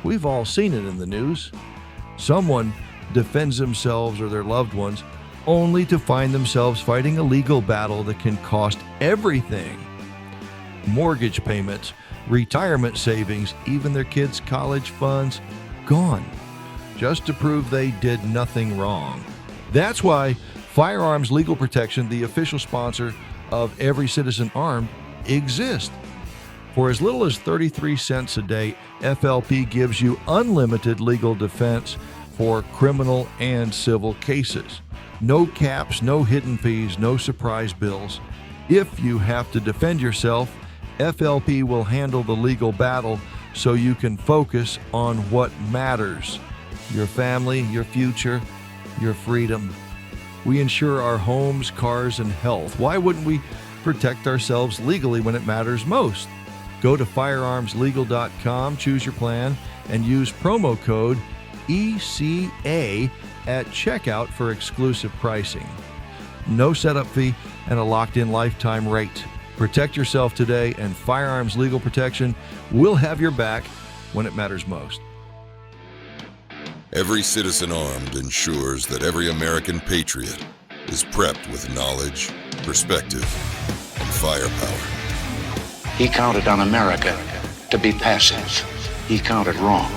We've all seen it in the news. Someone defends themselves or their loved ones only to find themselves fighting a legal battle that can cost everything. Mortgage payments, retirement savings, even their kids' college funds, gone, just to prove they did nothing wrong. That's why Firearms Legal Protection, the official sponsor of Every Citizen Armed, exists. For as little as 33 cents a day, FLP gives you unlimited legal defense for criminal and civil cases. No caps, no hidden fees, no surprise bills. If you have to defend yourself, FLP will handle the legal battle so you can focus on what matters: your family, your future, your freedom. We insure our homes, cars, and health. Why wouldn't we protect ourselves legally when it matters most? Go to firearmslegal.com, choose your plan, and use promo code ECA at checkout for exclusive pricing. No setup fee and a locked-in lifetime rate. Protect yourself today, and Firearms Legal Protection will have your back when it matters most. Every Citizen Armed ensures that every American patriot is prepped with knowledge, perspective, and firepower. He counted on America to be passive. He counted wrong.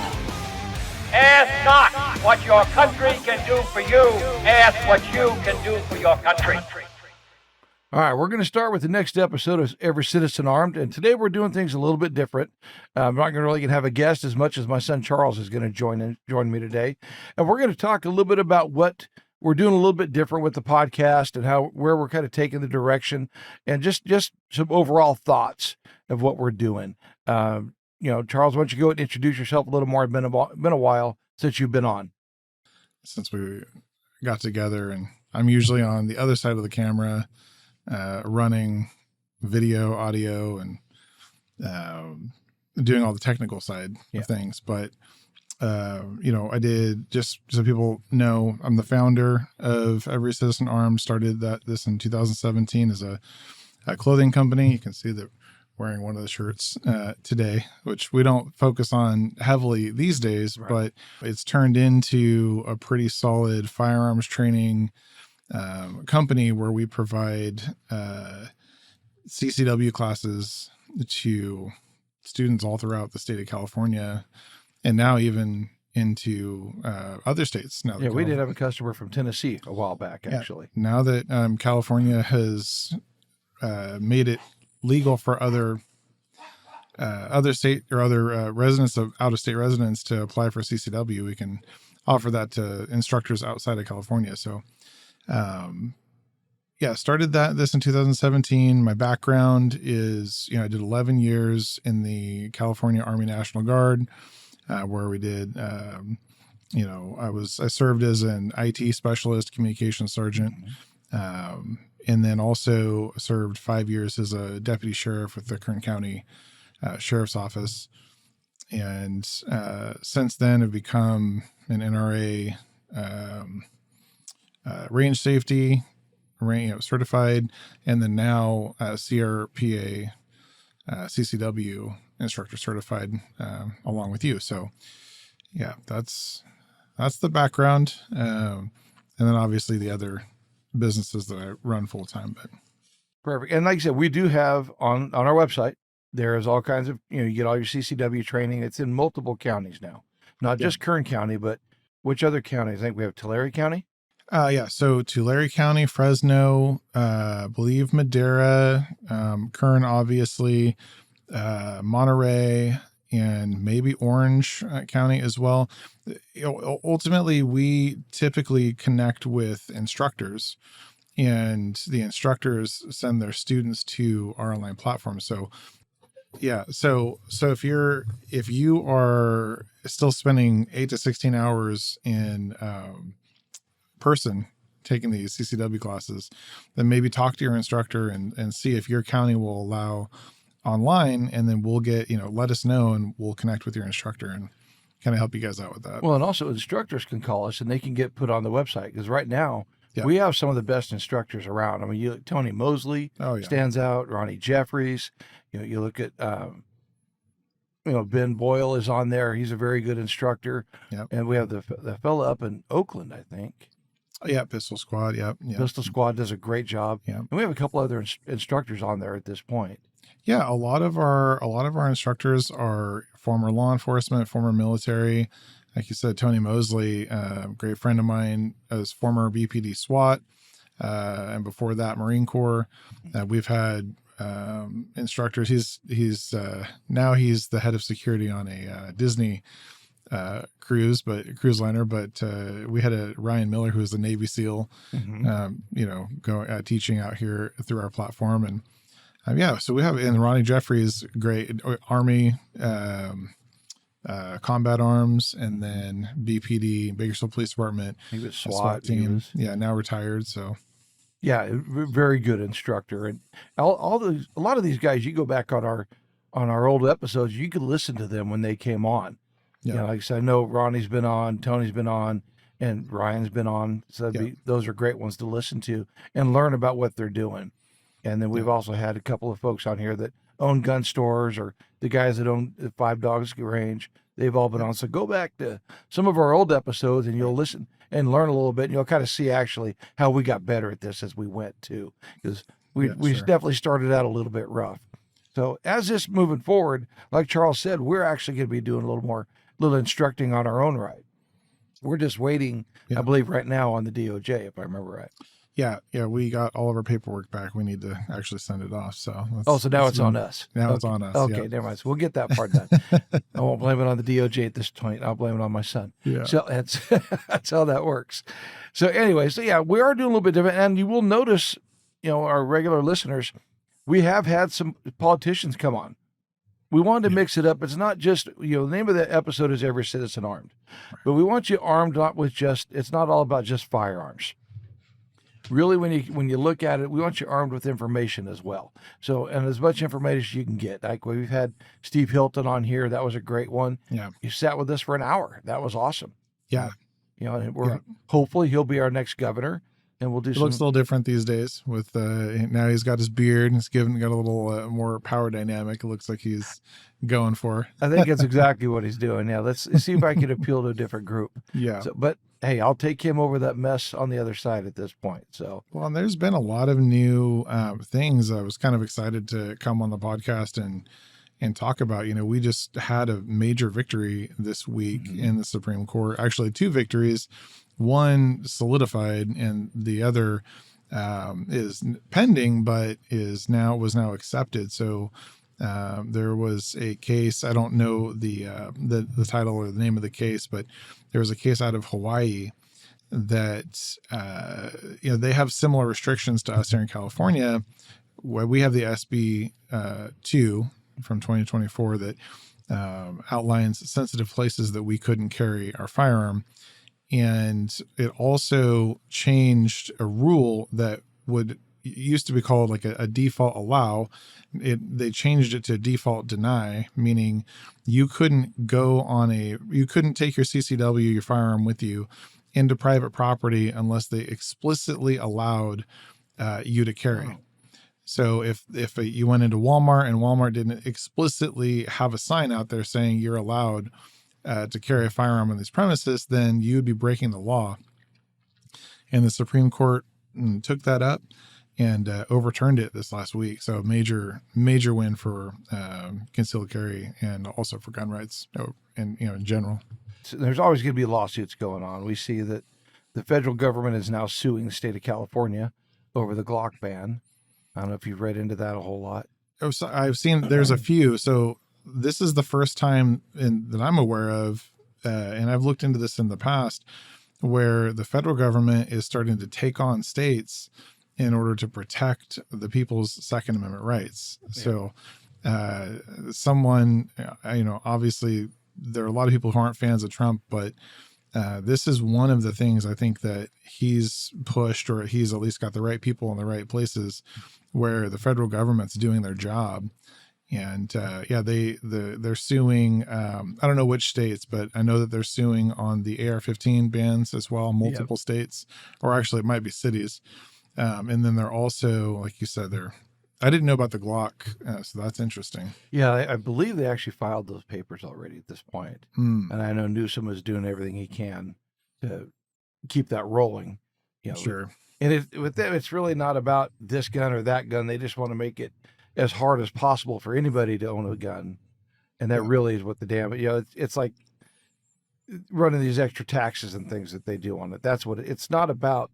Ask not what your country can do for you. Ask what you can do for your country. All right, we're going to start with the next episode of Every Citizen Armed, and today we're doing things a little bit different. I'm not going to have a guest as much as my son Charles is going to join me today, and we're going to talk a little bit about what we're doing a little bit different with the podcast and where we're kind of taking the direction, and just some overall thoughts of what we're doing. Charles, why don't you go and introduce yourself a little more? It's been a while since you've been on. Since we got together, and I'm usually on the other side of the camera, running video, audio, and doing all the technical side of things. But, I did, just so people know, I'm the founder of Every Citizen Armed, started this in 2017 as a clothing company. You can see that wearing one of the shirts today, which we don't focus on heavily these days, right. But it's turned into a pretty solid firearms training company where we provide CCW classes to students all throughout the state of California, and now even into other states. Now, we did have a customer from Tennessee a while back, actually. Yeah. Now that California has made it legal for other state or other residents of out-of-state residents to apply for CCW, we can offer that to instructors outside of California. So, started this in 2017. My background is, I did 11 years in the California Army National Guard, where we did, I served as an IT specialist, communications sergeant, and then also served 5 years as a deputy sheriff with the Kern County Sheriff's Office. And since then have become an NRA range safety, certified, and then now CRPA, CCW instructor certified, along with you. So that's the background. And then obviously the other businesses that I run full time. But perfect. And like I said, we do have on our website, there's all kinds of, you get all your CCW training. It's in multiple counties now, not just Kern County, but which other counties? I think we have Tulare County. So Tulare County, Fresno, I believe Madera, Kern, obviously, Monterey, and maybe Orange County as well. Ultimately, we typically connect with instructors, and the instructors send their students to our online platform. So if you are still spending 8 to 16 hours in person taking these CCW classes, then maybe talk to your instructor and see if your county will allow online, and then we'll get, let us know, and we'll connect with your instructor and kind of help you guys out with that. Well, and also instructors can call us and they can get put on the website, because right now we have some of the best instructors around. I mean, Tony Mosley stands out, Ronnie Jeffries. You look at Ben Boyle is on there. He's a very good instructor. Yep. And we have the fella up in Oakland, I think. Yeah, Pistol Squad. Yep. Pistol Squad does a great job. Yeah. And we have a couple other instructors on there at this point. Yeah, a lot of our instructors are former law enforcement, former military. Like you said, Tony Mosley, great friend of mine, as former BPD SWAT, and before that Marine Corps. We've had instructors. He's now he's the head of security on a Disney cruise liner. But we had a Ryan Miller, who is a Navy SEAL, teaching out here through our platform. And so we have, and Ronnie Jeffries, great Army, combat arms, and then BPD, Bakersfield Police Department. He was SWAT team. Now retired. So yeah, very good instructor. And a lot of these guys, you go back on our old episodes, you could listen to them when they came on. Yeah. Like I said, I know Ronnie's been on, Tony's been on, and Ryan's been on. So those are great ones to listen to and learn about what they're doing. And then we've also had a couple of folks on here that own gun stores, or the guys that own the 5 Dogs Range. They've all been on. So go back to some of our old episodes and you'll listen and learn a little bit, and you'll kind of see actually how we got better at this as we went too, because we definitely started out a little bit rough. So as this moving forward, like Charles said, we're actually going to be doing a little instructing on our own right. We're just waiting, I believe, right now on the DOJ, if I remember right. Yeah, we got all of our paperwork back. We need to actually send it off. So so now it's on us. Now it's on us. Okay, never mind. So we'll get that part done. I won't blame it on the DOJ at this point. I'll blame it on my son. Yeah. So that's how that works. So anyway, we are doing a little bit different, and you will notice, our regular listeners, we have had some politicians come on. We wanted to mix it up. It's not just, the name of the episode is Every Citizen Armed, but we want you armed not with it's not all about just firearms. Really, when you look at it, we want you armed with information as well. So, and as much information as you can get. Like we've had Steve Hilton on here. That was a great one. Yeah. He sat with us for an hour. That was awesome. Yeah. And hopefully he'll be our next governor, and we'll do It looks a little different these days with, now he's got his beard and he's got a little more power dynamic. It looks like he's going for. I think that's exactly what he's doing. Yeah. Let's see if I can appeal to a different group. Yeah. So, but hey, I'll take him over that mess on the other side at this point. So, well, and there's been a lot of new things. I was kind of excited to come on the podcast and talk about. We just had a major victory this week in the Supreme Court. Actually, 2 victories, one solidified and the other is pending, but was now accepted. So there was a case. I don't know the title or the name of the case, but there was a case out of Hawaii that they have similar restrictions to us here in California, where we have the SB 2 from 2024 that outlines sensitive places that we couldn't carry our firearm, and it also changed a rule that used to be called like a default allow. They changed it to default deny, meaning you couldn't take your CCW, your firearm, with you into private property unless they explicitly allowed you to carry. Wow. So if you went into Walmart and Walmart didn't explicitly have a sign out there saying you're allowed to carry a firearm on these premises, then you'd be breaking the law. And the Supreme Court took that up and overturned it this last week. So major win for concealed carry and also for gun rights in general. So there's always going to be lawsuits going on. We see that the federal government is now suing the state of California over the Glock ban. I don't know if you've read into that a whole lot. Oh, so I've seen there's a few. So this is the first time that I'm aware of, and I've looked into this in the past, where the federal government is starting to take on states in order to protect the people's Second Amendment rights. Yeah. So someone, obviously there are a lot of people who aren't fans of Trump, but this is one of the things I think that he's pushed, or he's at least got the right people in the right places, where the federal government's doing their job. And they're suing. I don't know which states, but I know that they're suing on the AR-15 bans as well, multiple states, or actually it might be cities. And then they're also, like you said, they're I didn't know about the Glock, so that's interesting. Yeah, I believe they actually filed those papers already at this point. And I know Newsom is doing everything he can to keep that rolling. Sure. And with them, it's really not about this gun or that gun. They just want to make it as hard as possible for anybody to own a gun. And that really is what the damn, it's like running these extra taxes and things that they do on it. That's what it's not about.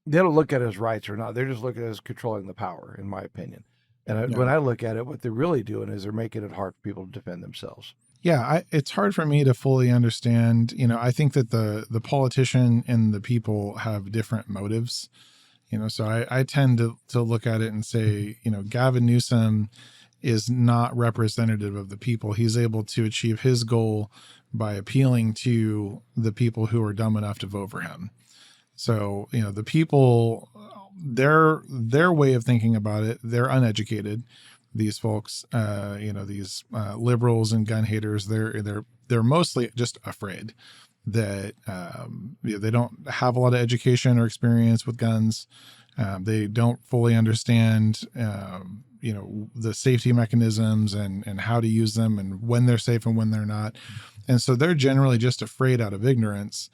They don't look at it as rights or not. They're just looking at it as controlling the power, in my opinion. And when I look at it, what they're really doing is they're making it hard for people to defend themselves. Yeah, it's hard for me to fully understand. I think that the politician and the people have different motives. So I tend to look at it and say, Gavin Newsom is not representative of the people. He's able to achieve his goal by appealing to the people who are dumb enough to vote for him. So, the people, their way of thinking about it, they're uneducated. These folks, these liberals and gun haters, they're mostly just afraid that they don't have a lot of education or experience with guns. They don't fully understand, the safety mechanisms and how to use them and when they're safe and when they're not. And so they're generally just afraid out of ignorance.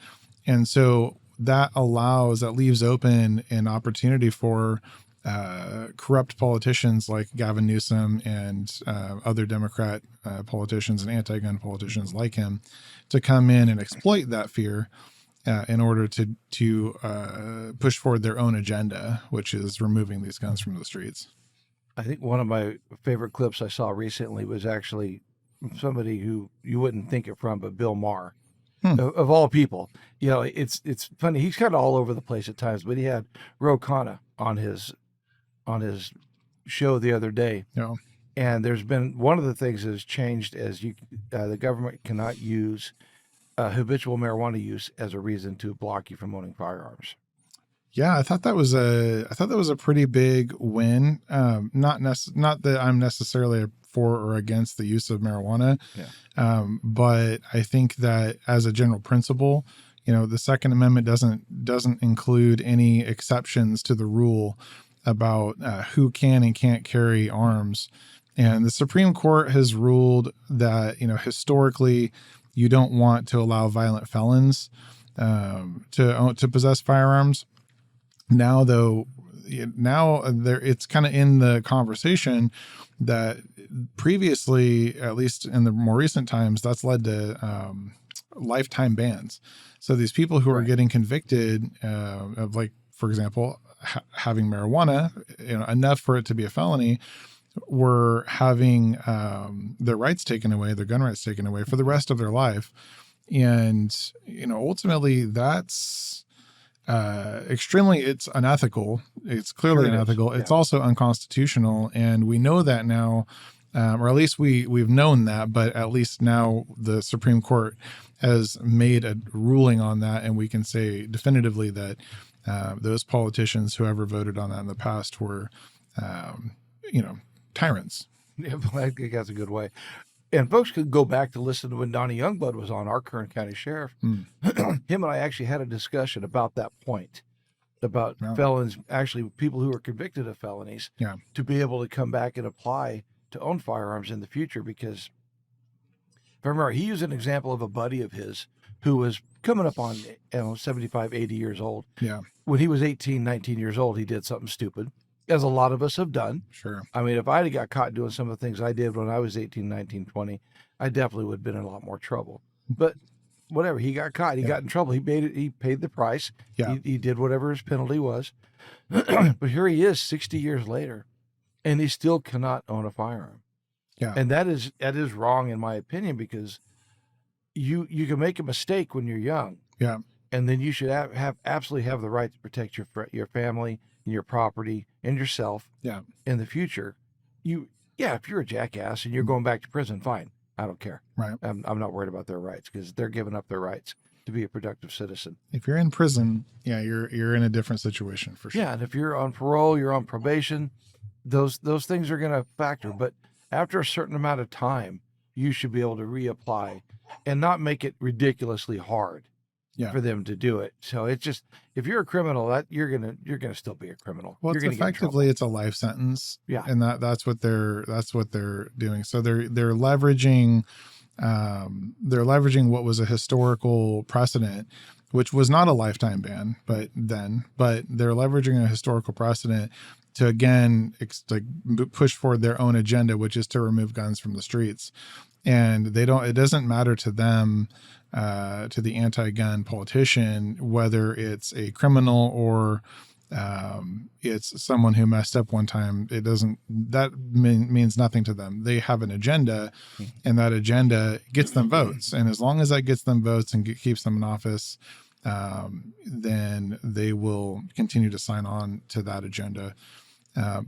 And so that leaves open an opportunity for corrupt politicians like Gavin Newsom and other Democrat politicians and anti-gun politicians like him to come in and exploit that fear in order to push forward their own agenda, which is removing these guns from the streets. I think one of my favorite clips I saw recently was actually somebody who you wouldn't think it from, but Bill Maher. Of all people, it's funny. He's kind of all over the place at times, but he had Ro Khanna on his show the other day. Yeah. And there's been one of the things that has changed as the government cannot use habitual marijuana use as a reason to block you from owning firearms. Yeah, I thought that was a pretty big win. Not that I'm necessarily for or against the use of marijuana, but I think that as a general principle, the Second Amendment doesn't include any exceptions to the rule about who can and can't carry arms. And the Supreme Court has ruled that historically you don't want to allow violent felons to possess firearms. Now, though, it's kind of in the conversation that previously, at least in the more recent times, that's led to lifetime bans. So these people who are getting convicted of, like, for example, having marijuana, enough for it to be a felony, were having their rights taken away, their gun rights taken away for the rest of their life. And, ultimately that's it's unethical. It's clearly unethical. It's also unconstitutional. And we know that now, or at least we've known that, but at least now the Supreme Court has made a ruling on that. And we can say definitively that those politicians, whoever voted on that in the past, were, tyrants. Yeah, I think that's a good way. And folks could go back to listen to when Donnie Youngblood was on, our Kern County Sheriff. Him and I actually had a discussion about that point, about felons, actually people who are convicted of felonies, to be able to come back and apply to own firearms in the future. Because if I remember, he used an example of a buddy of his who was coming up on 75, 80 years old. Yeah. When he was 18, 19 years old, he did something stupid, as a lot of us have done. Sure. I mean, if I'd have got caught doing some of the things I did when I was 18, 19, 20, I definitely would have been in a lot more trouble. But whatever, he got caught. He got in trouble. He paid the price. Yeah. He did whatever his penalty was. But here he is 60 years later, and he still cannot own a firearm. Yeah. And that is wrong, in my opinion, because you can make a mistake when you're young. Yeah. And then you should absolutely have the right to protect your family and your property and yourself. Yeah. In the future, if you're a jackass and you're going back to prison, fine. I don't care. Right. I'm not worried about their rights, because they're giving up their rights to be a productive citizen. If you're in prison, you're in a different situation for sure. Yeah, and if you're on parole, you're on probation, those things are going to factor. But after a certain amount of time, you should be able to reapply and not make it ridiculously hard. for them to do it. So it's just, if you're a criminal, that you're gonna still be a criminal. Well, you're it's effectively it's a life sentence. Yeah. And that's what they're doing. So they're leveraging what was a historical precedent, which was not a lifetime ban, but they're leveraging a historical precedent to again push forward their own agenda, which is to remove guns from the streets. And it doesn't matter to them, to the anti-gun politician, whether it's a criminal or it's someone who messed up one time. That means nothing to them. They have an agenda, and that agenda gets them votes. And as long as that gets them votes and keeps them in office, then they will continue to sign on to that agenda.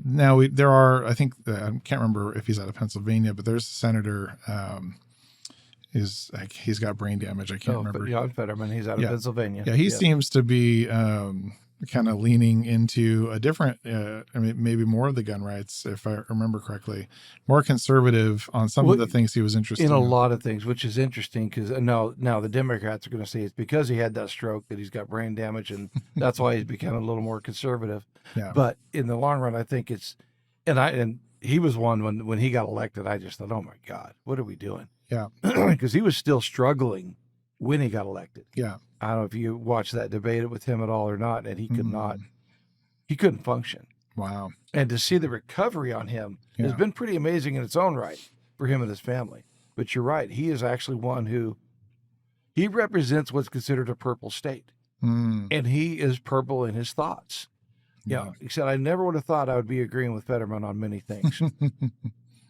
Now there are, I think, I can't remember if he's out of Pennsylvania, but there's a senator, he's got brain damage. I can't remember. John Fetterman, he's out of Pennsylvania. Yeah. He seems to be, kind of leaning into a different, maybe more of the gun rights, if I remember correctly, more conservative on some of the things he was interested in. A lot of things, which is interesting because now the Democrats are going to say it's because he had that stroke that he's got brain damage, and that's why he's become a little more conservative. Yeah. But in the long run, I think it's, and he was one when he got elected, I just thought, oh my God, what are we doing? Yeah. Because he was still struggling when he got elected. Yeah. I don't know if you watched that debate with him at all or not, and he could not, he couldn't function. Wow. And to see the recovery on him has been pretty amazing in its own right for him and his family. But you're right. He is actually one who, he represents what's considered a purple state. And he is purple in his thoughts. Yeah. He said, I never would have thought I would be agreeing with Fetterman on many things.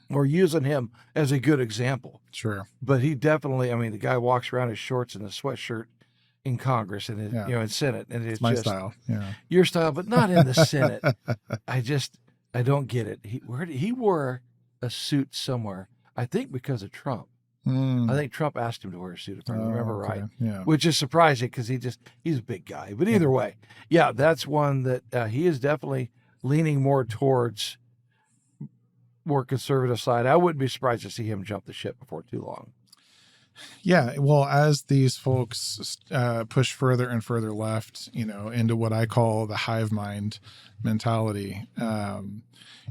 Or using him as a good example. Sure. But he definitely, the guy walks around in shorts and a sweatshirt in Congress and in Senate, and it's my just style. Yeah. Your style, but not in the Senate. I don't get it. He wore a suit somewhere, I think because of Trump. I think Trump asked him to wear a suit, if I remember right. Yeah. Which is surprising because he's a big guy. But either way, that's one that he is definitely leaning more towards more conservative side. I wouldn't be surprised to see him jump the ship before too long. Yeah, well, as these folks push further and further left, into what I call the hive mind mentality,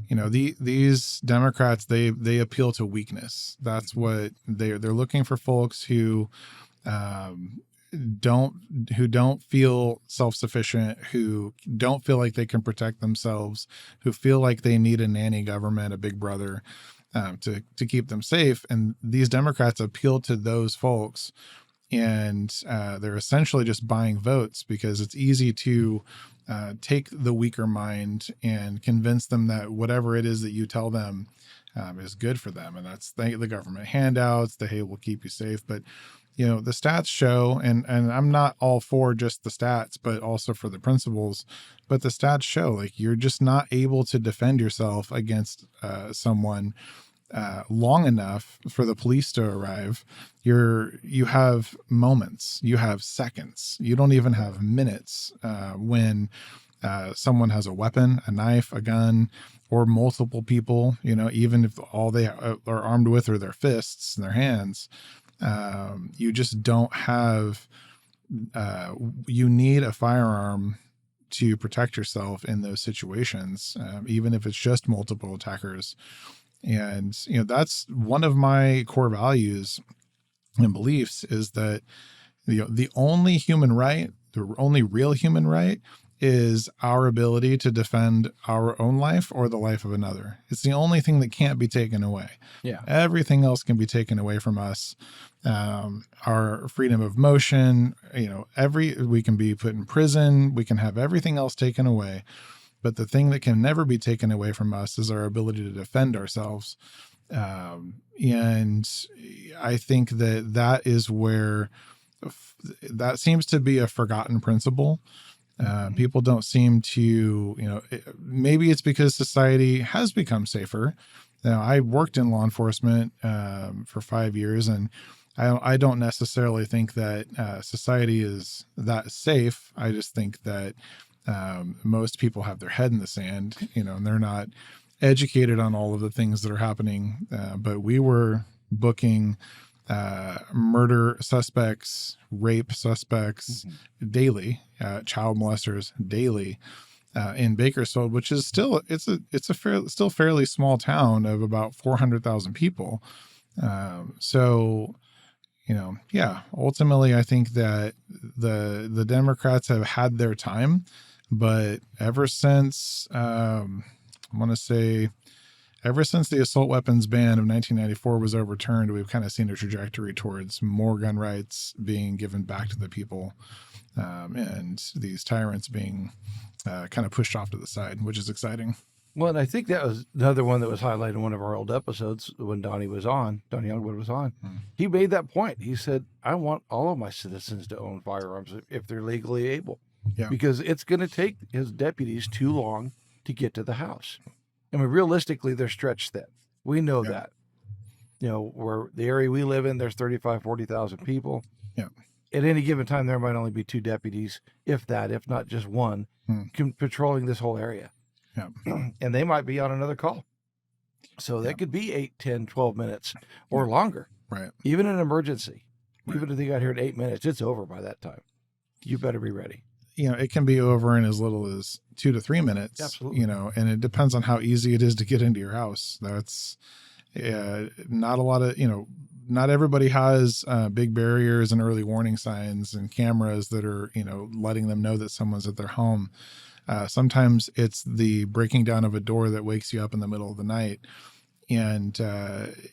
these Democrats, they appeal to weakness. That's what they're looking for, folks who don't feel self-sufficient, who don't feel like they can protect themselves, who feel like they need a nanny government, a big brother, to keep them safe. And these Democrats appeal to those folks, and they're essentially just buying votes because it's easy to take the weaker mind and convince them that whatever it is that you tell them is good for them. And that's the government handouts, hey, we'll keep you safe. But the stats show, and I'm not all for just the stats, but also for the principles, but the stats show like you're just not able to defend yourself against someone long enough for the police to arrive. You have moments, you have seconds, you don't even have minutes when someone has a weapon, a knife, a gun, or multiple people, even if all they are armed with are their fists and their hands. You just don't have, you need a firearm to protect yourself in those situations, even if it's just multiple attackers. And, that's one of my core values and beliefs is that, the only human right, the only real human right is our ability to defend our own life or the life of another. It's the only thing that can't be taken away. Yeah. Everything else can be taken away from us. Our freedom of motion, we can be put in prison. We can have everything else taken away. But the thing that can never be taken away from us is our ability to defend ourselves. And I think that is where that seems to be a forgotten principle. People don't seem to, maybe it's because society has become safer. Now, I worked in law enforcement for 5 years, and I don't necessarily think that society is that safe. I just think that most people have their head in the sand, and they're not educated on all of the things that are happening. But we were booking murder suspects, rape suspects daily, child molesters daily in Bakersfield, which is still still fairly small town of about 400,000 people. So, ultimately, I think that the Democrats have had their time, but ever since ever since the assault weapons ban of 1994 was overturned, we've kind of seen a trajectory towards more gun rights being given back to the people, and these tyrants being kind of pushed off to the side, which is exciting. Well, and I think that was another one that was highlighted in one of our old episodes when Donnie Youngwood was on. He made that point. He said, I want all of my citizens to own firearms if they're legally able, because it's going to take his deputies too long to get to the house. I mean, realistically, they're stretched thin. We know that. Where the area we live in, there's 35, 40,000 people. Yeah. At any given time, there might only be 2 deputies, if not just one, patrolling this whole area. Yeah. And they might be on another call. So that could be 8, 10, 12 minutes or longer. Right. Even an emergency. Right. Even if they got here in 8 minutes, it's over by that time. You better be ready. It can be over in as little as 2 to 3 minutes. Absolutely. And it depends on how easy it is to get into your house. That's not a lot of, not everybody has big barriers and early warning signs and cameras that are, letting them know that someone's at their home. Sometimes it's the breaking down of a door that wakes you up in the middle of the night. And,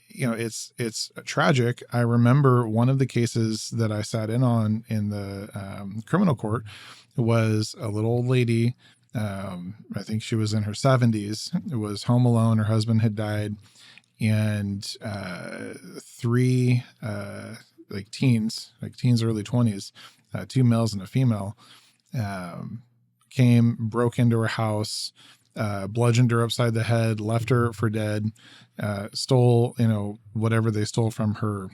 it's tragic. I remember one of the cases that I sat in on in the criminal court was a little old lady. I think she was in her 70s. It was home alone. Her husband had died. And 3 teens, early 20s, 2 males and a female, broke into her house, bludgeoned her upside the head, left her for dead, stole, whatever they stole from her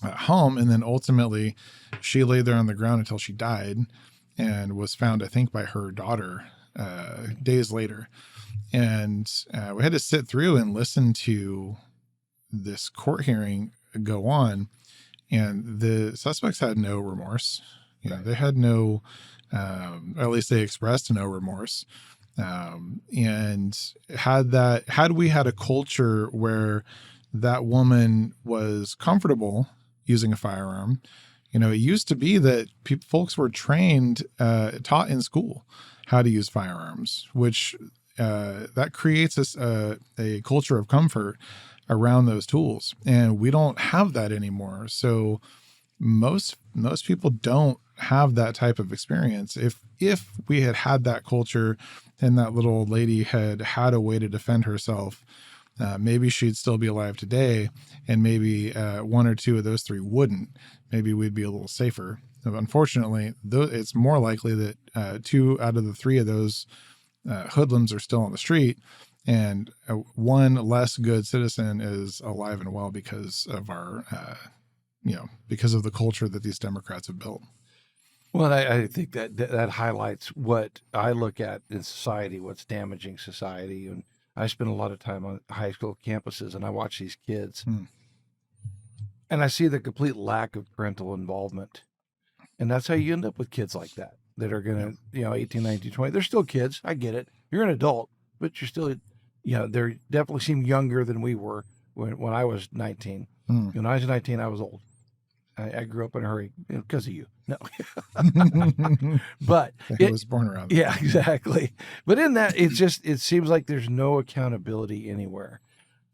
home. And then ultimately she lay there on the ground until she died and was found, I think, by her daughter days later. And we had to sit through and listen to this court hearing go on. And the suspects had no remorse. They had no, at least they expressed no remorse. And had we had a culture where that woman was comfortable using a firearm, it used to be that folks were trained, taught in school how to use firearms, which that creates a culture of comfort around those tools. And we don't have that anymore. So most people don't have that type of experience. If we had that culture and that little old lady had a way to defend herself, maybe she'd still be alive today, and maybe 1 or 2 of those 3 wouldn't. Maybe we'd be a little safer. Unfortunately, it's more likely that 2 out of the 3 of those hoodlums are still on the street, and 1 less good citizen is alive and well because of our, because of the culture that these Democrats have built. Well, I think that highlights what I look at in society, what's damaging society. And I spend a lot of time on high school campuses, and I watch these kids, and I see the complete lack of parental involvement. And that's how you end up with kids like that are going to, 18, 19, 20. They're still kids. I get it. You're an adult, but you're still, they definitely seem younger than we were when I was 19. When I was 19, I was old. I grew up in a hurry because of you. No, but I was born around. Yeah, exactly. But in that, it seems like there's no accountability anywhere.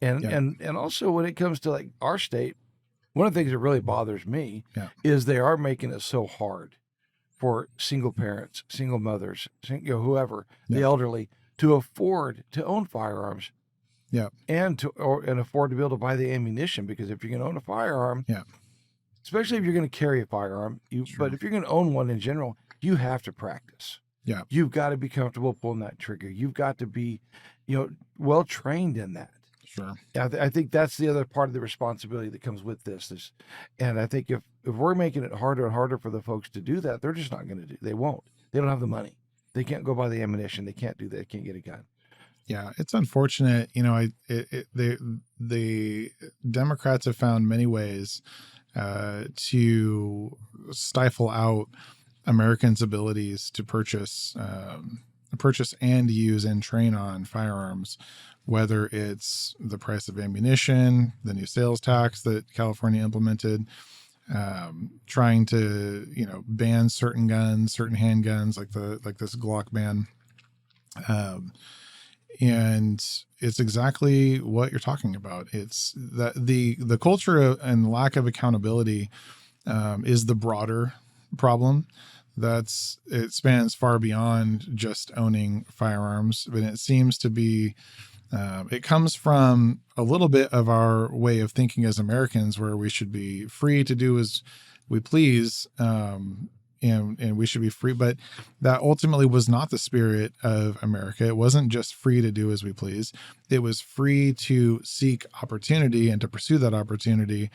And also when it comes to like our state, one of the things that really bothers me is they are making it so hard for single parents, single mothers, whoever, the elderly, to afford to own firearms. Yeah. And afford to be able to buy the ammunition, because if you're going to own a firearm, especially if you're going to carry a firearm, but if you're going to own one in general, you have to practice. Yeah. You've got to be comfortable pulling that trigger. You've got to be, well trained in that. Sure. I think that's the other part of the responsibility that comes with this. And I think if we're making it harder and harder for the folks to do that, they're just not going to do. They won't. They don't have the money. They can't go buy the ammunition. They can't do that. They can't get a gun. Yeah, it's unfortunate. The Democrats have found many ways to stifle out Americans' abilities to purchase and use and train on firearms, whether it's the price of ammunition, the new sales tax that California implemented, trying to ban certain guns, certain handguns like this Glock ban. And it's exactly what you're talking about. It's that the culture and lack of accountability is the broader problem. It spans far beyond just owning firearms, but it seems to be, it comes from a little bit of our way of thinking as Americans, where we should be free to do as we please, and we should be free. But that ultimately was not the spirit of America. It wasn't just free to do as we please. It was free to seek opportunity and to pursue that opportunity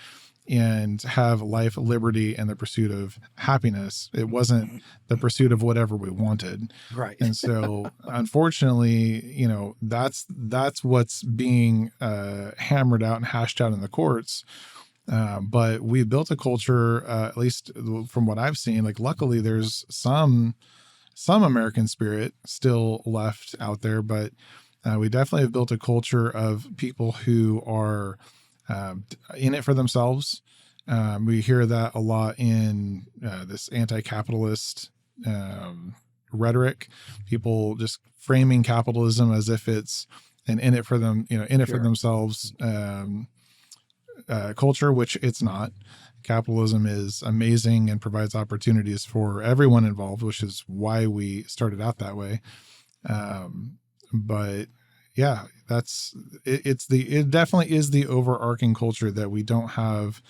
and have life, liberty, and the pursuit of happiness. It wasn't the pursuit of whatever we wanted. Right. And so, unfortunately, that's what's being hammered out and hashed out in the courts. But we built a culture, at least from what I've seen, like luckily there's some American spirit still left out there, but we definitely have built a culture of people who are in it for themselves. We hear that a lot in this anti-capitalist rhetoric, people just framing capitalism as if it's an in it for them, in it for themselves culture, which it's not. Capitalism is amazing and provides opportunities for everyone involved, which is why we started out that way. But yeah, it definitely is the overarching culture that we don't have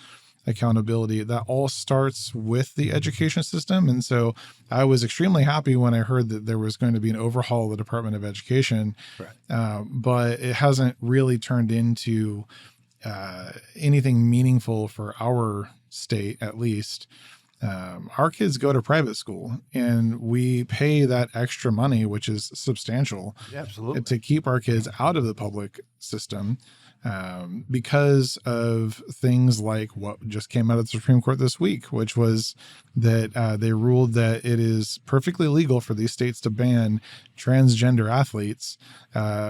accountability. That all starts with the education system. And so I was extremely happy when I heard that there was going to be an overhaul of the Department of Education, right. But it hasn't really turned into anything meaningful for our state, at least. Our kids go to private school and we pay that extra money, which is substantial, absolutely, to keep our kids out of the public system because of things like what just came out of the Supreme Court this week, which was that they ruled that it is perfectly legal for these states to ban transgender athletes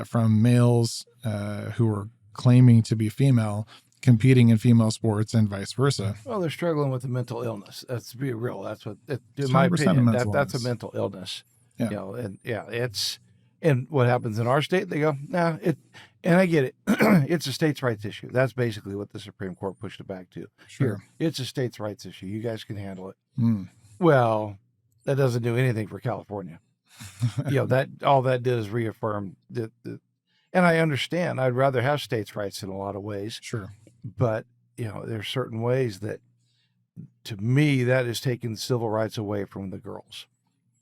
from males who are claiming to be female competing in female sports and vice versa. Well, they're struggling with a mental illness. Let's be real. That's what, in my opinion, that's a mental illness. Yeah. And what happens in our state, they go, nah, and I get it. It's a states' rights issue. That's basically what the Supreme Court pushed it back to. Sure. Here, it's a states' rights issue. You guys can handle it. Mm. Well, that doesn't do anything for California. That all that did is reaffirm that. And I understand. I'd rather have states' rights in a lot of ways. Sure. But, there's certain ways that, to me, that is taking civil rights away from the girls.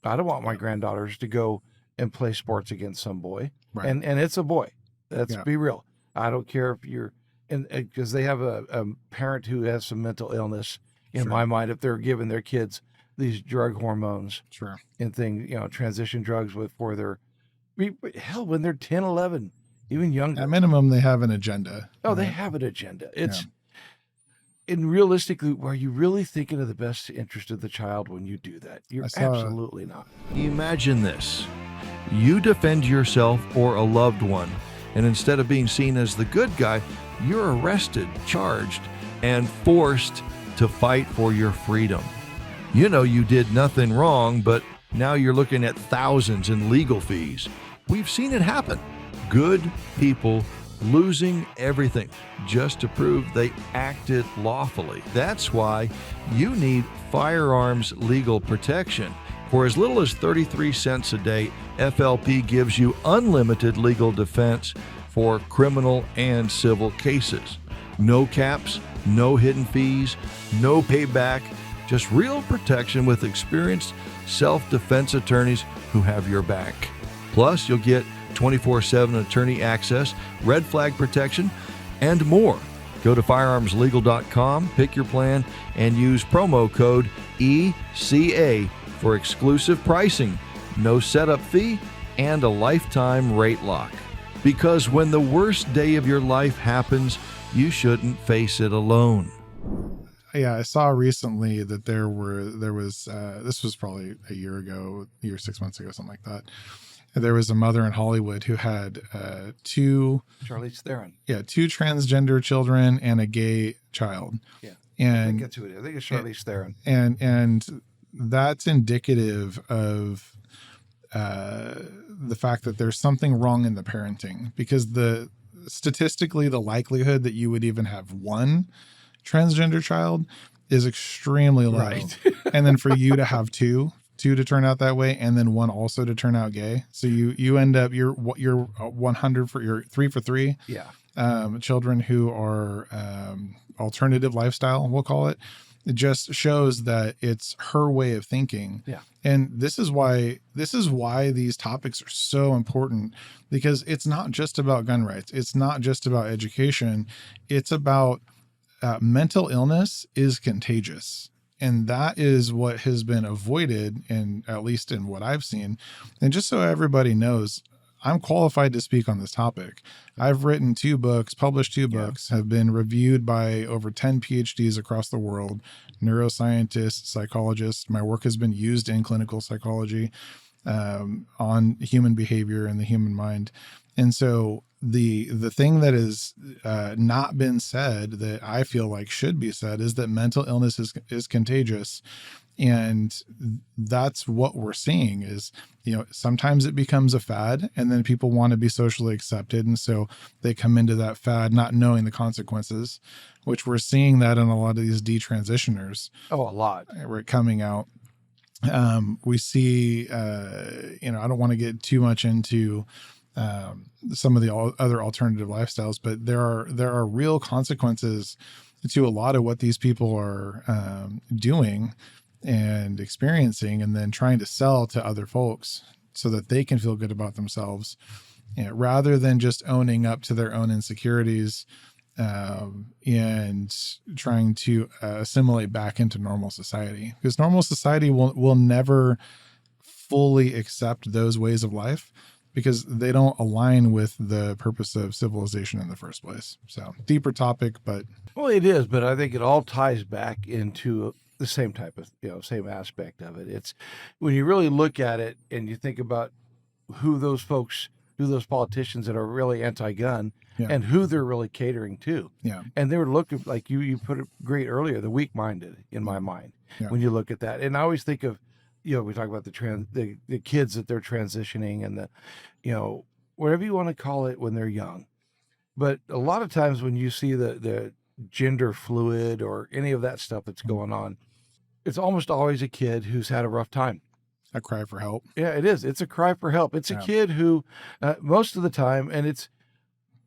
I don't want my granddaughters to go and play sports against some boy. Right. And it's a boy. Let's be real. I don't care if you're, because they have a parent who has some mental illness, in my mind, if they're giving their kids these drug hormones and things, transition drugs for their, hell, when they're 10, 11, even younger. At minimum, they have an agenda. Oh, right? They have an agenda. And realistically, are you really thinking of the best interest of the child when you do that? You're absolutely not. Imagine this. You defend yourself or a loved one, and instead of being seen as the good guy, you're arrested, charged, and forced to fight for your freedom. You did nothing wrong, but now you're looking at thousands in legal fees. We've seen it happen. Good people losing everything just to prove they acted lawfully. That's why you need firearms legal protection. For as little as 33 cents a day, FLP gives you unlimited legal defense for criminal and civil cases. No caps, no hidden fees, no payback, just real protection with experienced self-defense attorneys who have your back. Plus, you'll get 24/7 attorney access, red flag protection, and more. Go to firearmslegal.com, pick your plan, and use promo code ECA for exclusive pricing, no setup fee, and a lifetime rate lock. Because when the worst day of your life happens, you shouldn't face it alone. Yeah, I saw recently that there was this was probably a year ago, 6 months ago, something like that. There was a mother in Hollywood who had two transgender children and a gay child. Yeah, and I think that's who it is. I think it's Charlize Theron. And that's indicative of the fact that there's something wrong in the parenting, because statistically the likelihood that you would even have one transgender child is extremely low. Right. And then for you to have two to turn out that way, and then one also to turn out gay, so you end up you're 100 for your 3 for 3. Yeah. Children who are alternative lifestyle, we'll call it. It just shows that it's her way of thinking. Yeah. And this is why these topics are so important, because it's not just about gun rights. It's not just about education. It's about mental illness is contagious. And that is what has been avoided, in at least in what I've seen. And just so everybody knows, I'm qualified to speak on this topic. I've written 2 books, published 2 books, have been reviewed by over 10 PhDs across the world, neuroscientists, psychologists. My work has been used in clinical psychology on human behavior and the human mind. And so the thing that has not been said that I feel like should be said is that mental illness is contagious. And that's what we're seeing is, sometimes it becomes a fad, and then people want to be socially accepted. And so they come into that fad not knowing the consequences, which we're seeing that in a lot of these detransitioners. Oh, a lot. We're coming out. We see, I don't want to get too much into some of the other alternative lifestyles, but there are real consequences to a lot of what these people are doing and experiencing, and then trying to sell to other folks so that they can feel good about themselves, rather than just owning up to their own insecurities and trying to assimilate back into normal society. Because normal society will never fully accept those ways of life, because they don't align with the purpose of civilization in the first place. So deeper topic, but. Well, it is, but I think it all ties back into the same type of, same aspect of it. It's when you really look at it and you think about who those politicians that are really anti-gun and who they're really catering to. Yeah. And they were looking, like you put it great earlier, the weak-minded in my mind, when you look at that. And I always think of, we talk about the kids that they're transitioning and the, whatever you want to call it when they're young. But a lot of times when you see the gender fluid or any of that stuff that's going on, it's almost always a kid who's had a rough time. A cry for help. Yeah, it is. It's a cry for help. It's a kid who, most of the time, and it's,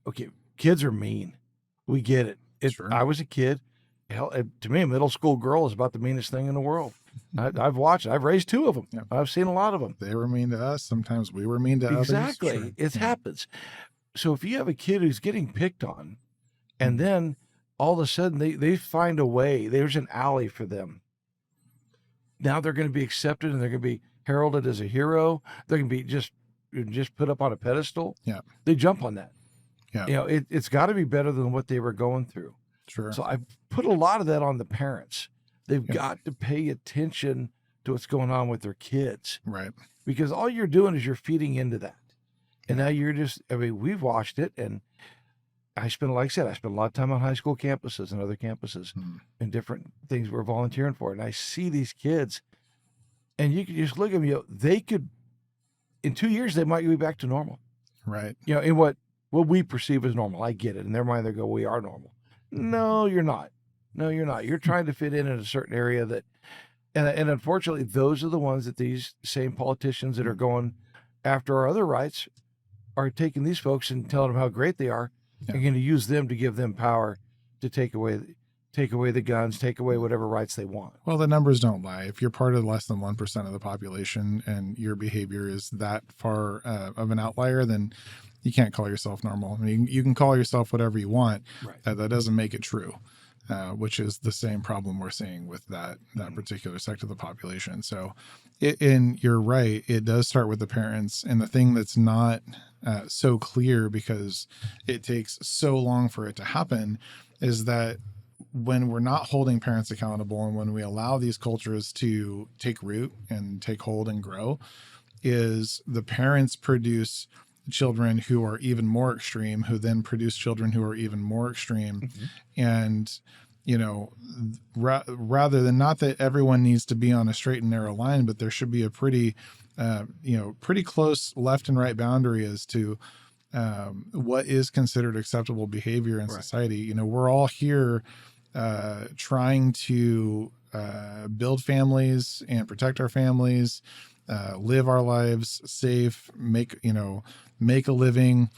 okay, kids are mean. We get it. Sure. I was a kid. Hell, to me, a middle school girl is about the meanest thing in the world. I've watched. I've raised 2 of them. Yeah. I've seen a lot of them. They were mean to us. Sometimes we were mean to others. Exactly. Sure. It happens. So if you have a kid who's getting picked on, and then all of a sudden they find a way, there's an alley for them. Now they're going to be accepted, and they're going to be heralded as a hero. They're going to be just put up on a pedestal. Yeah. They jump on that. Yeah. It's got to be better than what they were going through. Sure. So I put a lot of that on the parents. They've got to pay attention to what's going on with their kids. Right. Because all you're doing is you're feeding into that. And now you're we've watched it. And I spent a lot of time on high school campuses and other campuses and different things we're volunteering for. And I see these kids, and you can just look at them, they could, in 2 years, they might be back to normal. Right. In what we perceive as normal. I get it. In their mind, they go, we are normal. No, you're not. No, you're not. You're trying to fit in a certain area that, and unfortunately, those are the ones that these same politicians that are going after our other rights are taking these folks and telling them how great they are, and going to use them to give them power to take away the guns, take away whatever rights they want. Well, the numbers don't lie. If you're part of less than 1% of the population and your behavior is that far of an outlier, then you can't call yourself normal. I mean, you can call yourself whatever you want. Right. That doesn't make it true. which is the same problem we're seeing with that particular sector of the population. So, and you're right, it does start with the parents. And the thing that's not so clear, because it takes so long for it to happen, is that when we're not holding parents accountable, and when we allow these cultures to take root and take hold and grow, is the parents produce children who are even more extreme, who then produce children who are even more extreme. And, you know, rather than, not that everyone needs to be on a straight and narrow line, but there should be a pretty, pretty close left and right boundary as to what is considered acceptable behavior in society. You know, we're all here trying to build families and protect our families, live our lives safe, make a living,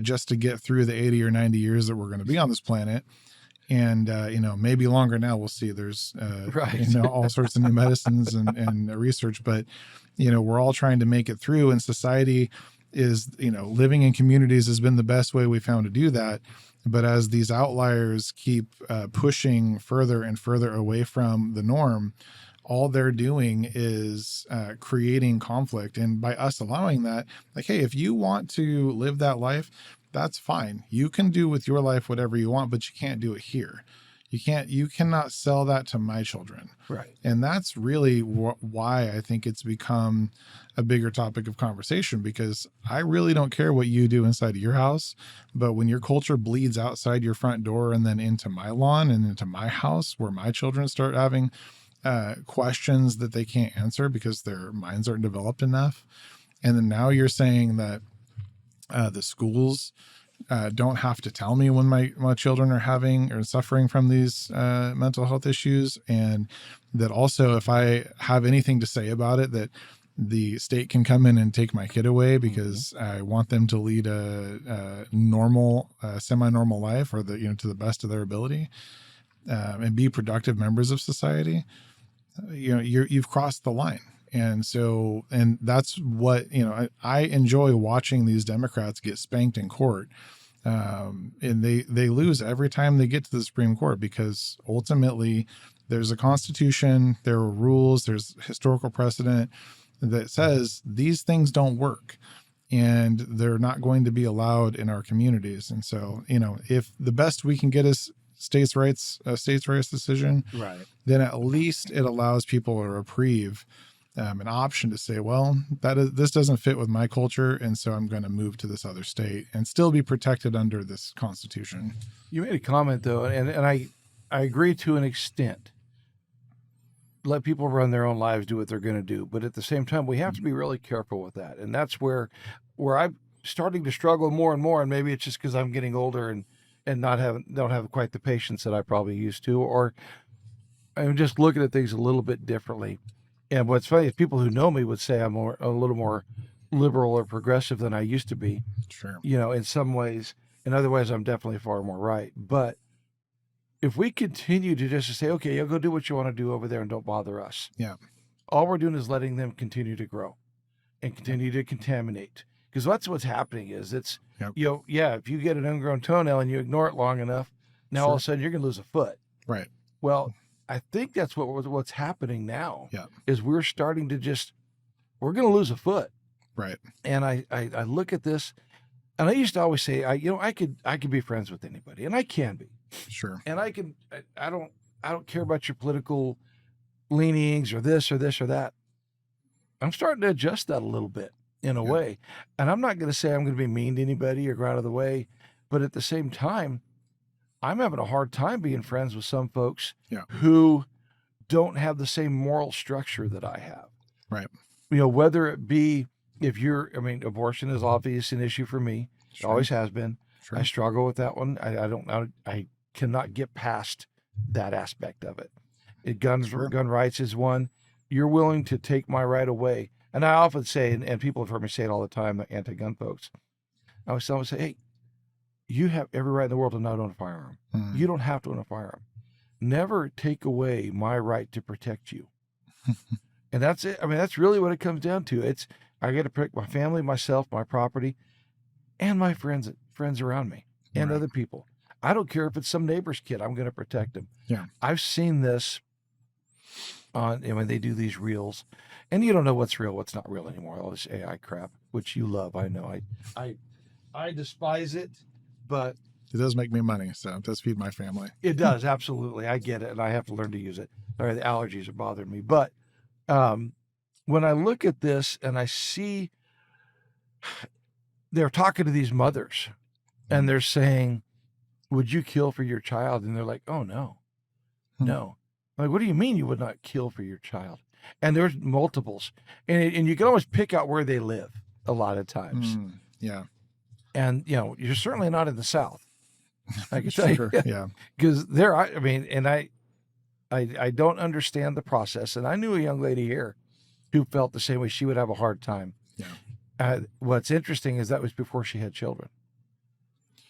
just to get through the 80 or 90 years that we're going to be on this planet. And, maybe longer now. We'll see. There's, all sorts of new medicines and research, but, we're all trying to make it through, and society is, living in communities has been the best way we found to do that. But as these outliers keep pushing further and further away from the norm, all they're doing is creating conflict. And by us allowing that, like, hey, if you want to live that life, that's fine. You can do with your life whatever you want, but you can't do it here. You cannot sell that to my children. Right. And that's really why I think it's become a bigger topic of conversation, because I really don't care what you do inside of your house, but when your culture bleeds outside your front door and then into my lawn and into my house, where my children start having questions that they can't answer because their minds aren't developed enough. And then now you're saying that the schools don't have to tell me when my children are having or suffering from these mental health issues. And that also, if I have anything to say about it, that the state can come in and take my kid away because I want them to lead a normal, semi-normal life, or to the best of their ability, and be productive members of society. You've crossed the line. And so, and that's what, I enjoy watching these Democrats get spanked in court. And they lose every time they get to the Supreme Court, because ultimately there's a constitution, there are rules, there's historical precedent that says these things don't work, and they're not going to be allowed in our communities. And so, if the best we can get is states' rights decision, right, then at least it allows people a reprieve, an option to say, well, this doesn't fit with my culture, and so I'm going to move to this other state and still be protected under this constitution. You made a comment though, and I agree to an extent. Let people run their own lives, do what they're going to do, but at the same time, we have to be really careful with that, and that's where I'm starting to struggle more and more. And maybe it's just because I'm getting older and don't have quite the patience that I probably used to, or I'm just looking at things a little bit differently. And what's funny is people who know me would say I'm a little more liberal or progressive than I used to be. Sure. In some ways. In other ways, I'm definitely far more right. But if we continue to just say, okay, you'll go do what you want to do over there and don't bother us. Yeah. All we're doing is letting them continue to grow and continue to contaminate. Because that's what's happening is if you get an ingrown toenail and you ignore it long enough, now all of a sudden you're going to lose a foot. Right. Well, I think that's what's happening now. Yeah. Is we're starting to we're going to lose a foot. Right. And I look at this, and I used to always say, I could be friends with anybody, and I can be. Sure. And I don't care about your political leanings or this or this or that. I'm starting to adjust that a little bit in a way. And I'm not going to say I'm going to be mean to anybody or go out of the way, but at the same time, I'm having a hard time being friends with some folks who don't have the same moral structure that I have. Right. Whether it be abortion is obviously an issue for me. Sure. It always has been. Sure. I struggle with that one. I cannot get past that aspect of it. Gun rights is one. You're willing to take my right away. And I often say, and people have heard me say it all the time, the anti-gun folks, I always say, hey, you have every right in the world to not own a firearm. You don't have to own a firearm. Never take away my right to protect you. And that's it. That's really what it comes down to. I got to protect my family, myself, my property, and my friends around me, and other people. I don't care if it's some neighbor's kid. I'm going to protect him. Yeah. I've seen this when they do these reels, and you don't know what's real, what's not real anymore. All this AI crap, which you love. I know. I despise it, but it does make me money, so it does feed my family. it does. Absolutely. I get it. And I have to learn to use it. Sorry, the allergies are bothering me. But when I look at this and I see they're talking to these mothers and they're saying, would you kill for your child? And they're like, oh, no, no. I'm like, what do you mean you would not kill for your child? And there's multiples. And you can always pick out where they live a lot of times. Yeah. And, you're certainly not in the South. I can tell you. Yeah. Because I don't understand the process. And I knew a young lady here who felt the same way. She would have a hard time. Yeah. What's interesting is that was before she had children.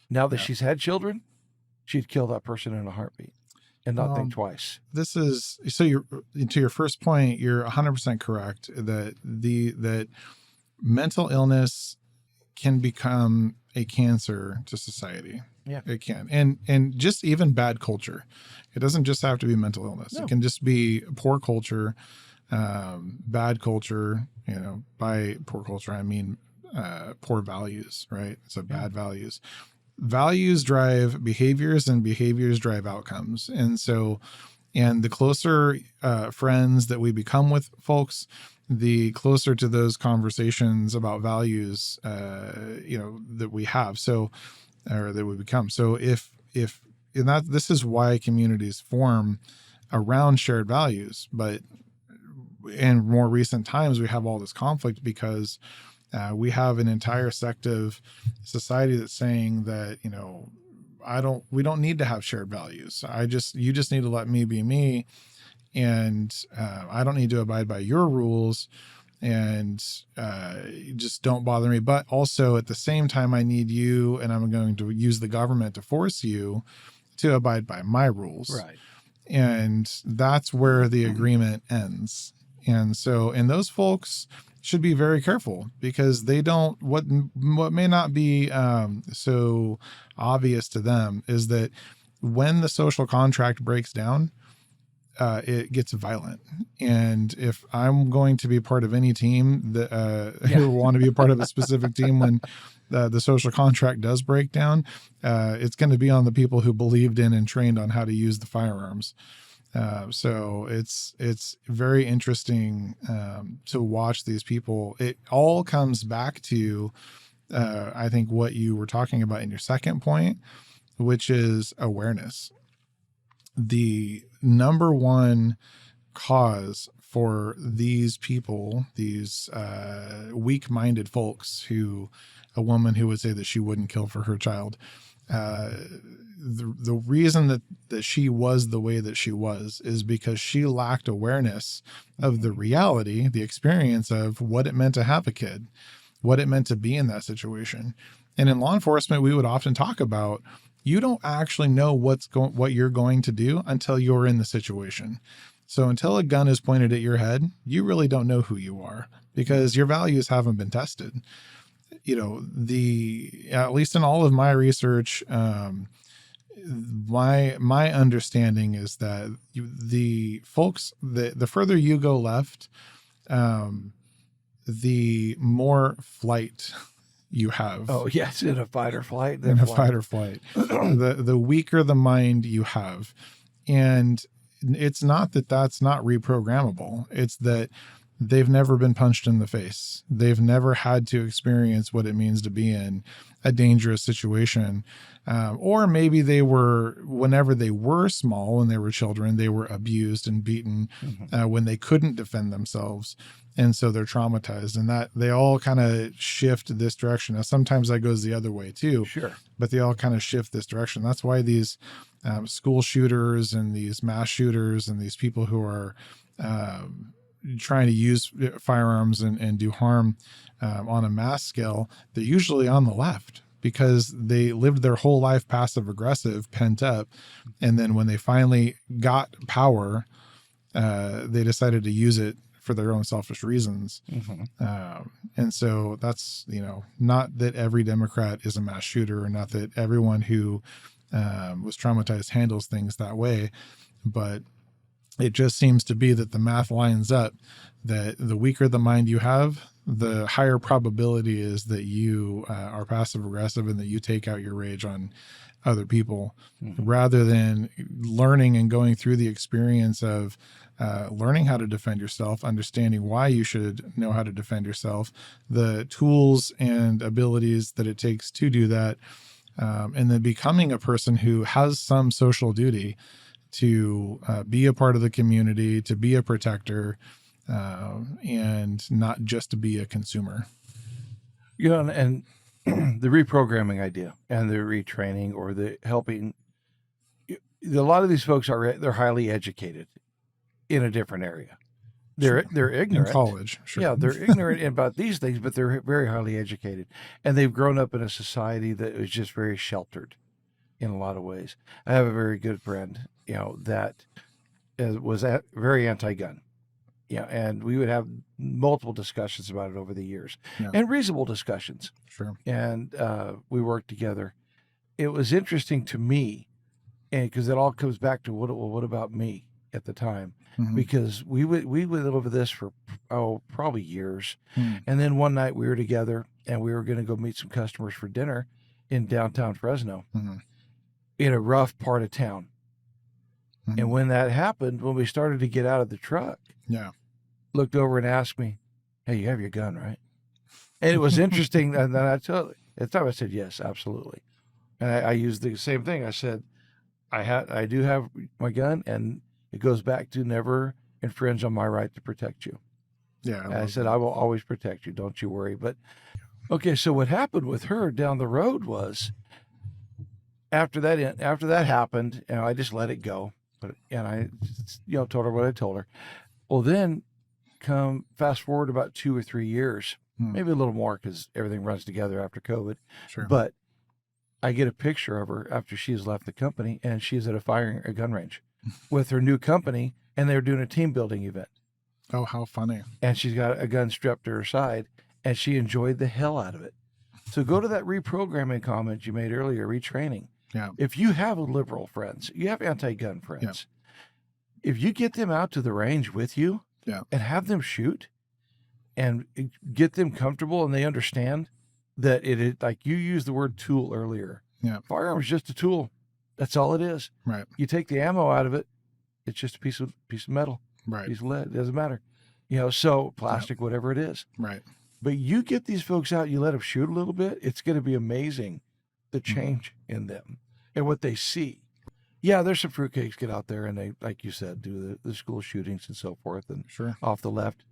Now that she's had children, she'd kill that person in a heartbeat and not think twice. This is, so to your first point, you're 100% correct that mental illness can become a cancer to society. Yeah, it can. And just even bad culture. It doesn't just have to be mental illness. No. It can just be poor culture, bad culture. By poor culture, I mean poor values, right? So bad values. Values drive behaviors and behaviors drive outcomes. And the closer friends that we become with folks, the closer to those conversations about values, that we have. Or that we become. So this is why communities form around shared values, but in more recent times, we have all this conflict because we have an entire sect of society that's saying that, we don't need to have shared values. You just need to let me be me. And I don't need to abide by your rules, and just don't bother me. But also at the same time, I need you, and I'm going to use the government to force you to abide by my rules. Right. And that's where the agreement ends. And those folks should be very careful, because they don't, what may not be so obvious to them is that when the social contract breaks down, it gets violent. And if I'm going to be part of any team that who want to be a part of a specific team when the social contract does break down, it's going to be on the people who believed in and trained on how to use the firearms. So it's very interesting to watch these people. It all comes back to I think what you were talking about in your second point, which is awareness. The number one cause for these people, these weak-minded folks, a woman who would say that she wouldn't kill for her child, the reason that she was the way that she was is because she lacked awareness of the reality, the experience of what it meant to have a kid, what it meant to be in that situation. And in law enforcement, we would often talk about, you don't actually know what you're going to do until you're in the situation. So until a gun is pointed at your head, you really don't know who you are, because your values haven't been tested. At least in all of my research, my understanding is that the folks, the further you go left, the more flight you have. Oh, yes, in a fight or flight. Fight or flight. The weaker the mind you have. And it's not that that's not reprogrammable. It's that they've never been punched in the face. They've never had to experience what it means to be in a dangerous situation. Or maybe whenever they were small, when they were children, they were abused and beaten when they couldn't defend themselves. And so they're traumatized, and that they all kind of shift this direction. Now, sometimes that goes the other way too, sure, but they all kind of shift this direction. That's why these school shooters and these mass shooters and these people who are trying to use firearms and do harm on a mass scale, they're usually on the left, because they lived their whole life passive aggressive, pent up. And then when they finally got power, they decided to use it for their own selfish reasons. And so that's, not that every Democrat is a mass shooter, or not that everyone who was traumatized handles things that way. But it just seems to be that the math lines up, that the weaker the mind you have, the higher probability is that you are passive aggressive and that you take out your rage on other people, rather than learning and going through the experience of learning how to defend yourself, understanding why you should know how to defend yourself, the tools and abilities that it takes to do that, and then becoming a person who has some social duty to be a part of the community, to be a protector, and not just to be a consumer. And the reprogramming idea and the retraining or the helping, a lot of these folks they're highly educated in a different area. They're ignorant. In college, sure. Yeah, they're ignorant about these things, but they're very highly educated, and they've grown up in a society that is just very sheltered in a lot of ways. I have a very good friend, that was very anti-gun. Yeah, and we would have multiple discussions about it over the years, and reasonable discussions. Sure. And we worked together. It was interesting to me, and because it all comes back to what about me at the time, because we went over this for probably years, and then one night we were together and we were going to go meet some customers for dinner in downtown Fresno, in a rough part of town. And when that happened, when we started to get out of the truck, looked over and asked me, "Hey, you have your gun, right?" And it was interesting. And then at the time I said, "Yes, absolutely." And I used the same thing. I said, I do have my gun, and it goes back to never infringe on my right to protect you. Yeah. I said, I will always protect you. Don't you worry. But okay. So what happened with her down the road was after that happened, I just let it go. And I, told her what I told her. Well, then fast forward about 2 or 3 years, maybe a little more because everything runs together after COVID. Sure. But I get a picture of her after she's left the company, and she's at a gun range with her new company, and they're doing a team building event. Oh, how funny. And she's got a gun strapped to her side, and she enjoyed the hell out of it. So go to that reprogramming comment you made earlier, retraining. Yeah. If you have liberal friends, you have anti-gun friends, if you get them out to the range with you and have them shoot and get them comfortable and they understand that it is, like you used the word tool earlier. Yeah. Firearm is just a tool. That's all it is. Right. You take the ammo out of it, it's just a piece of metal, Right. piece of lead. It doesn't matter. So plastic, whatever it is. Right. But you get these folks out, you let them shoot a little bit, it's going to be amazing the change in them and what they see. Yeah, there's some fruitcakes get out there and they, like you said, do the school shootings and so forth and off the left.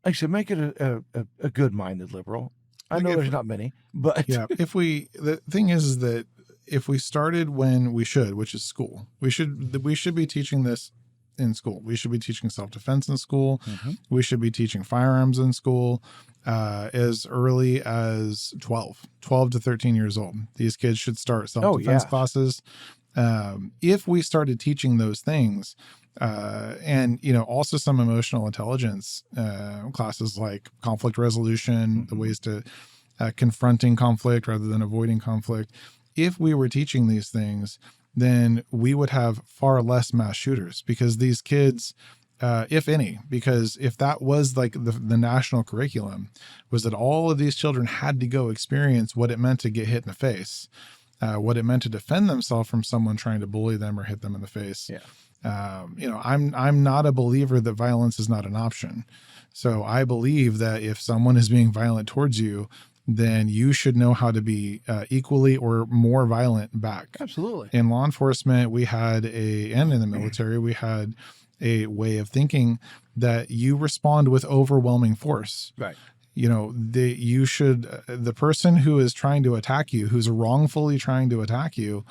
Like I said, make it a good-minded liberal. I know there's not many, but the thing is that if we started when we should, which is school, we should be teaching this in school. We should be teaching self-defense in school. We should be teaching firearms in school as early as 12 to 13 years old. These kids should start self-defense classes. If we started teaching those things, and also some emotional intelligence classes like conflict resolution, the ways to confronting conflict rather than avoiding conflict. If we were teaching these things, then we would have far less mass shooters, because these kids, if any, because if that was like the national curriculum, was that all of these children had to go experience what it meant to get hit in the face, what it meant to defend themselves from someone trying to bully them or hit them in the face. I'm not a believer that violence is not an option. So I believe that if someone is being violent towards you, then you should know how to be equally or more violent back. Absolutely. In law enforcement, and in the military, we had a way of thinking that you respond with overwhelming force. Right. The person who is trying to attack you, who's wrongfully trying to attack you,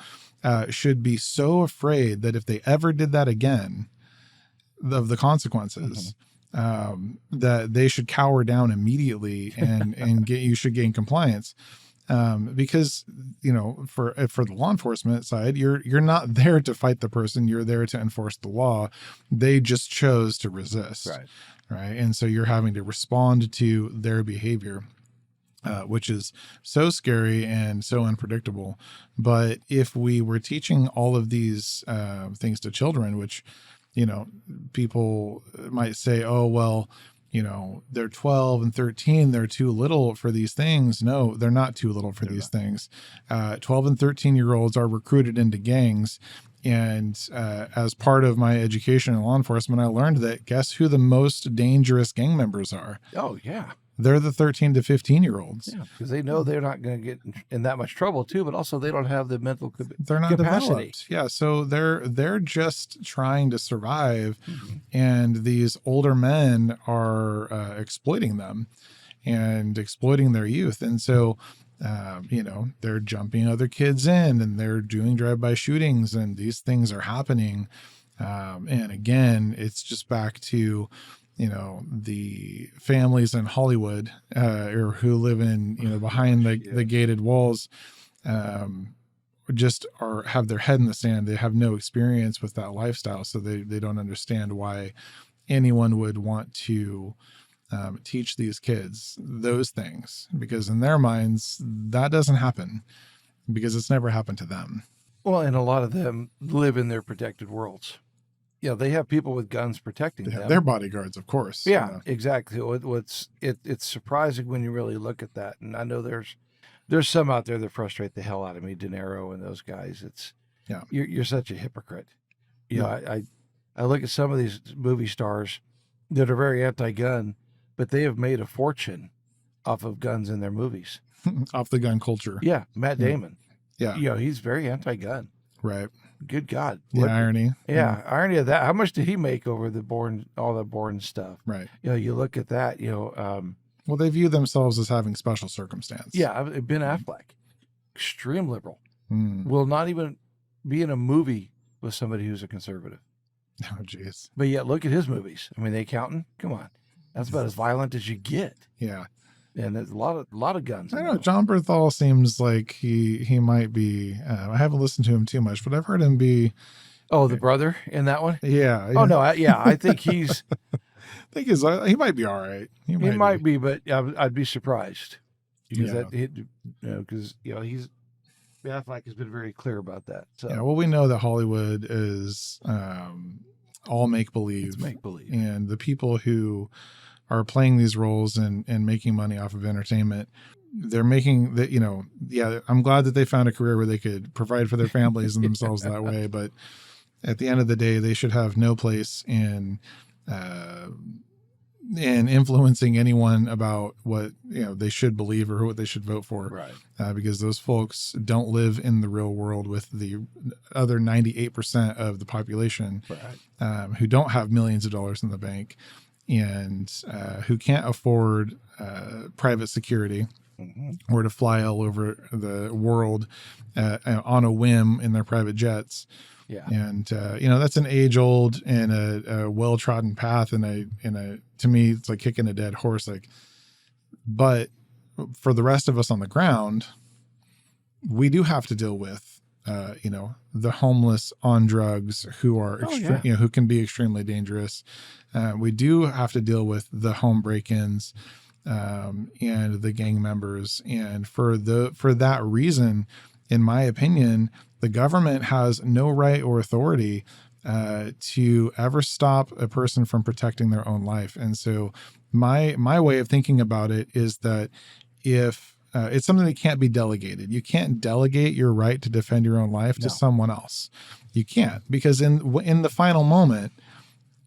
should be so afraid that if they ever did that again, of the consequences, that they should cower down immediately and you should gain compliance. Because, for the law enforcement side, you're not there to fight the person. You're there to enforce the law. They just chose to resist. Right. And so you're having to respond to their behavior. which is so scary and so unpredictable. But if we were teaching all of these things to children, which, people might say, oh, well, they're 12 and 13, they're too little for these things. No, they're not too little for these things. 12 and 13-year-olds are recruited into gangs. And as part of my education in law enforcement, I learned that guess who the most dangerous gang members are? Oh, yeah. They're the 13 to 15-year-olds. Yeah, because they know they're not going to get in that much trouble too, but also they don't have the mental they're not capacity. Developed. Yeah, so they're just trying to survive, and these older men are exploiting them and exploiting their youth, and so they're jumping other kids in, and they're doing drive-by shootings, and these things are happening. And again, it's just back to the families in Hollywood, or who live in, behind the gated walls, just have their head in the sand. They have no experience with that lifestyle. So they don't understand why anyone would want to teach these kids those things, because in their minds, that doesn't happen because it's never happened to them. Well, and a lot of them live in their protected worlds. They have people with guns protecting them. They're bodyguards, of course. Yeah, exactly. It's surprising when you really look at that. And I know there's some out there that frustrate the hell out of me, De Niro and those guys. You're such a hypocrite. I look at some of these movie stars that are very anti-gun, but they have made a fortune off of guns in their movies. Off the gun culture. Yeah, Matt Damon. Yeah. He's very anti-gun. Right. Good God. The irony. Yeah, irony of that. How much did he make over all the Bourne stuff? Right. You look at that, well, they view themselves as having special circumstance. Yeah, Ben Affleck, extreme liberal, Mm. will not even be in a movie with somebody who's a conservative. Oh, jeez. But yet, look at his movies. I mean, The Accountant, come on. That's about as violent as you get. Yeah. And there's a lot of guns. I don't know. John Berthal seems like he might be. I haven't listened to him too much, but I've heard him be. Oh, the brother in that one? Yeah. Oh, no. I think he's. He might be all right. He might be, but I'd be surprised. Because Affleck has been very clear about that. So. Yeah. Well, we know that Hollywood is all make believe. It's make believe. And the people who are playing these roles and making money off of entertainment, they're making that, I'm glad that they found a career where they could provide for their families and themselves that way. But at the end of the day, they should have no place in influencing anyone about what, they should believe or what they should vote for. Right. Because those folks don't live in the real world with the other 98% of the population, right. Who don't have millions of dollars in the bank, and who can't afford private security, or to fly all over the world on a whim in their private jets. Yeah. And, that's an age old and a well-trodden path. And to me, it's like kicking a dead horse. But for the rest of us on the ground, we do have to deal with, the homeless on drugs who are, who can be extremely dangerous. We do have to deal with the home break-ins, and the gang members. And for that reason, in my opinion, the government has no right or authority to ever stop a person from protecting their own life. And so my way of thinking about it is that if it's something that can't be delegated. You can't delegate your right to defend your own life to someone else. You can't, because in the final moment,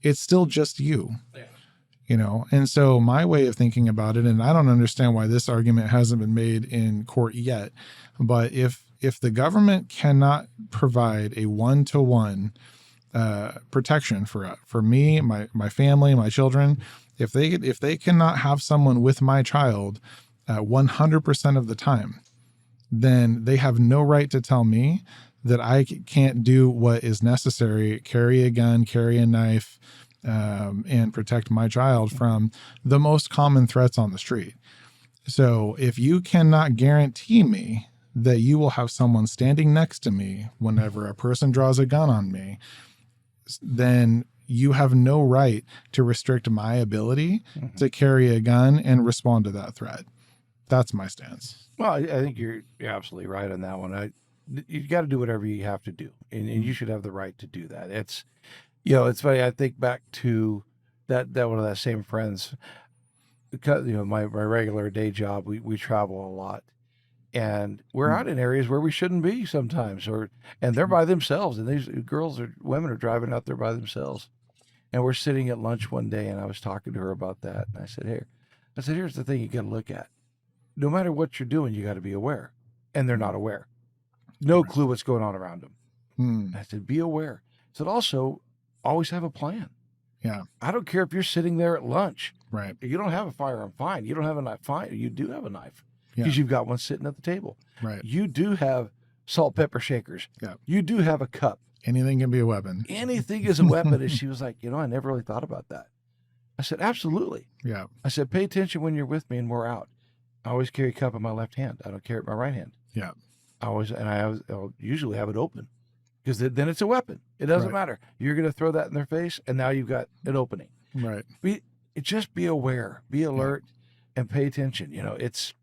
it's still just you. Yeah. And so my way of thinking about it, and I don't understand why this argument hasn't been made in court yet, but if the government cannot provide a one-to-one protection for me, my family, my children, if they cannot have someone with my child 100% of the time, then they have no right to tell me that I can't do what is necessary, carry a gun, carry a knife, and protect my child from the most common threats on the street. So if you cannot guarantee me that you will have someone standing next to me whenever a person draws a gun on me, then you have no right to restrict my ability to carry a gun and respond to that threat. That's my stance. Well, I think you're absolutely right on that one. You got to do whatever you have to do, and you should have the right to do that. It's, it's funny. I think back to that one of that same friends, because, my regular day job, we travel a lot, and we're out in areas where we shouldn't be sometimes, and they're by themselves, and these women are driving out there by themselves, and we're sitting at lunch one day, and I was talking to her about that, and I said, here's the thing you got to look at. No matter what you're doing, you got to be aware, and they're not aware. No clue what's going on around them. I said, be aware. I said, also, always have a plan. Yeah. I don't care if you're sitting there at lunch. Right. If you don't have a firearm, fine. You don't have a knife, fine. You do have a knife because you've got one sitting at the table. Right. You do have salt, pepper shakers. Yeah. You do have a cup. Anything can be a weapon. Anything is a weapon. And she was like, I never really thought about that. I said, absolutely. Yeah. I said, pay attention when you're with me and we're out. I always carry a cup in my left hand. I don't carry it in my right hand. Yeah. I'll usually have it open because then it's a weapon. It doesn't matter. You're going to throw that in their face, and now you've got an opening. Right. Just be aware, be alert, and pay attention. It's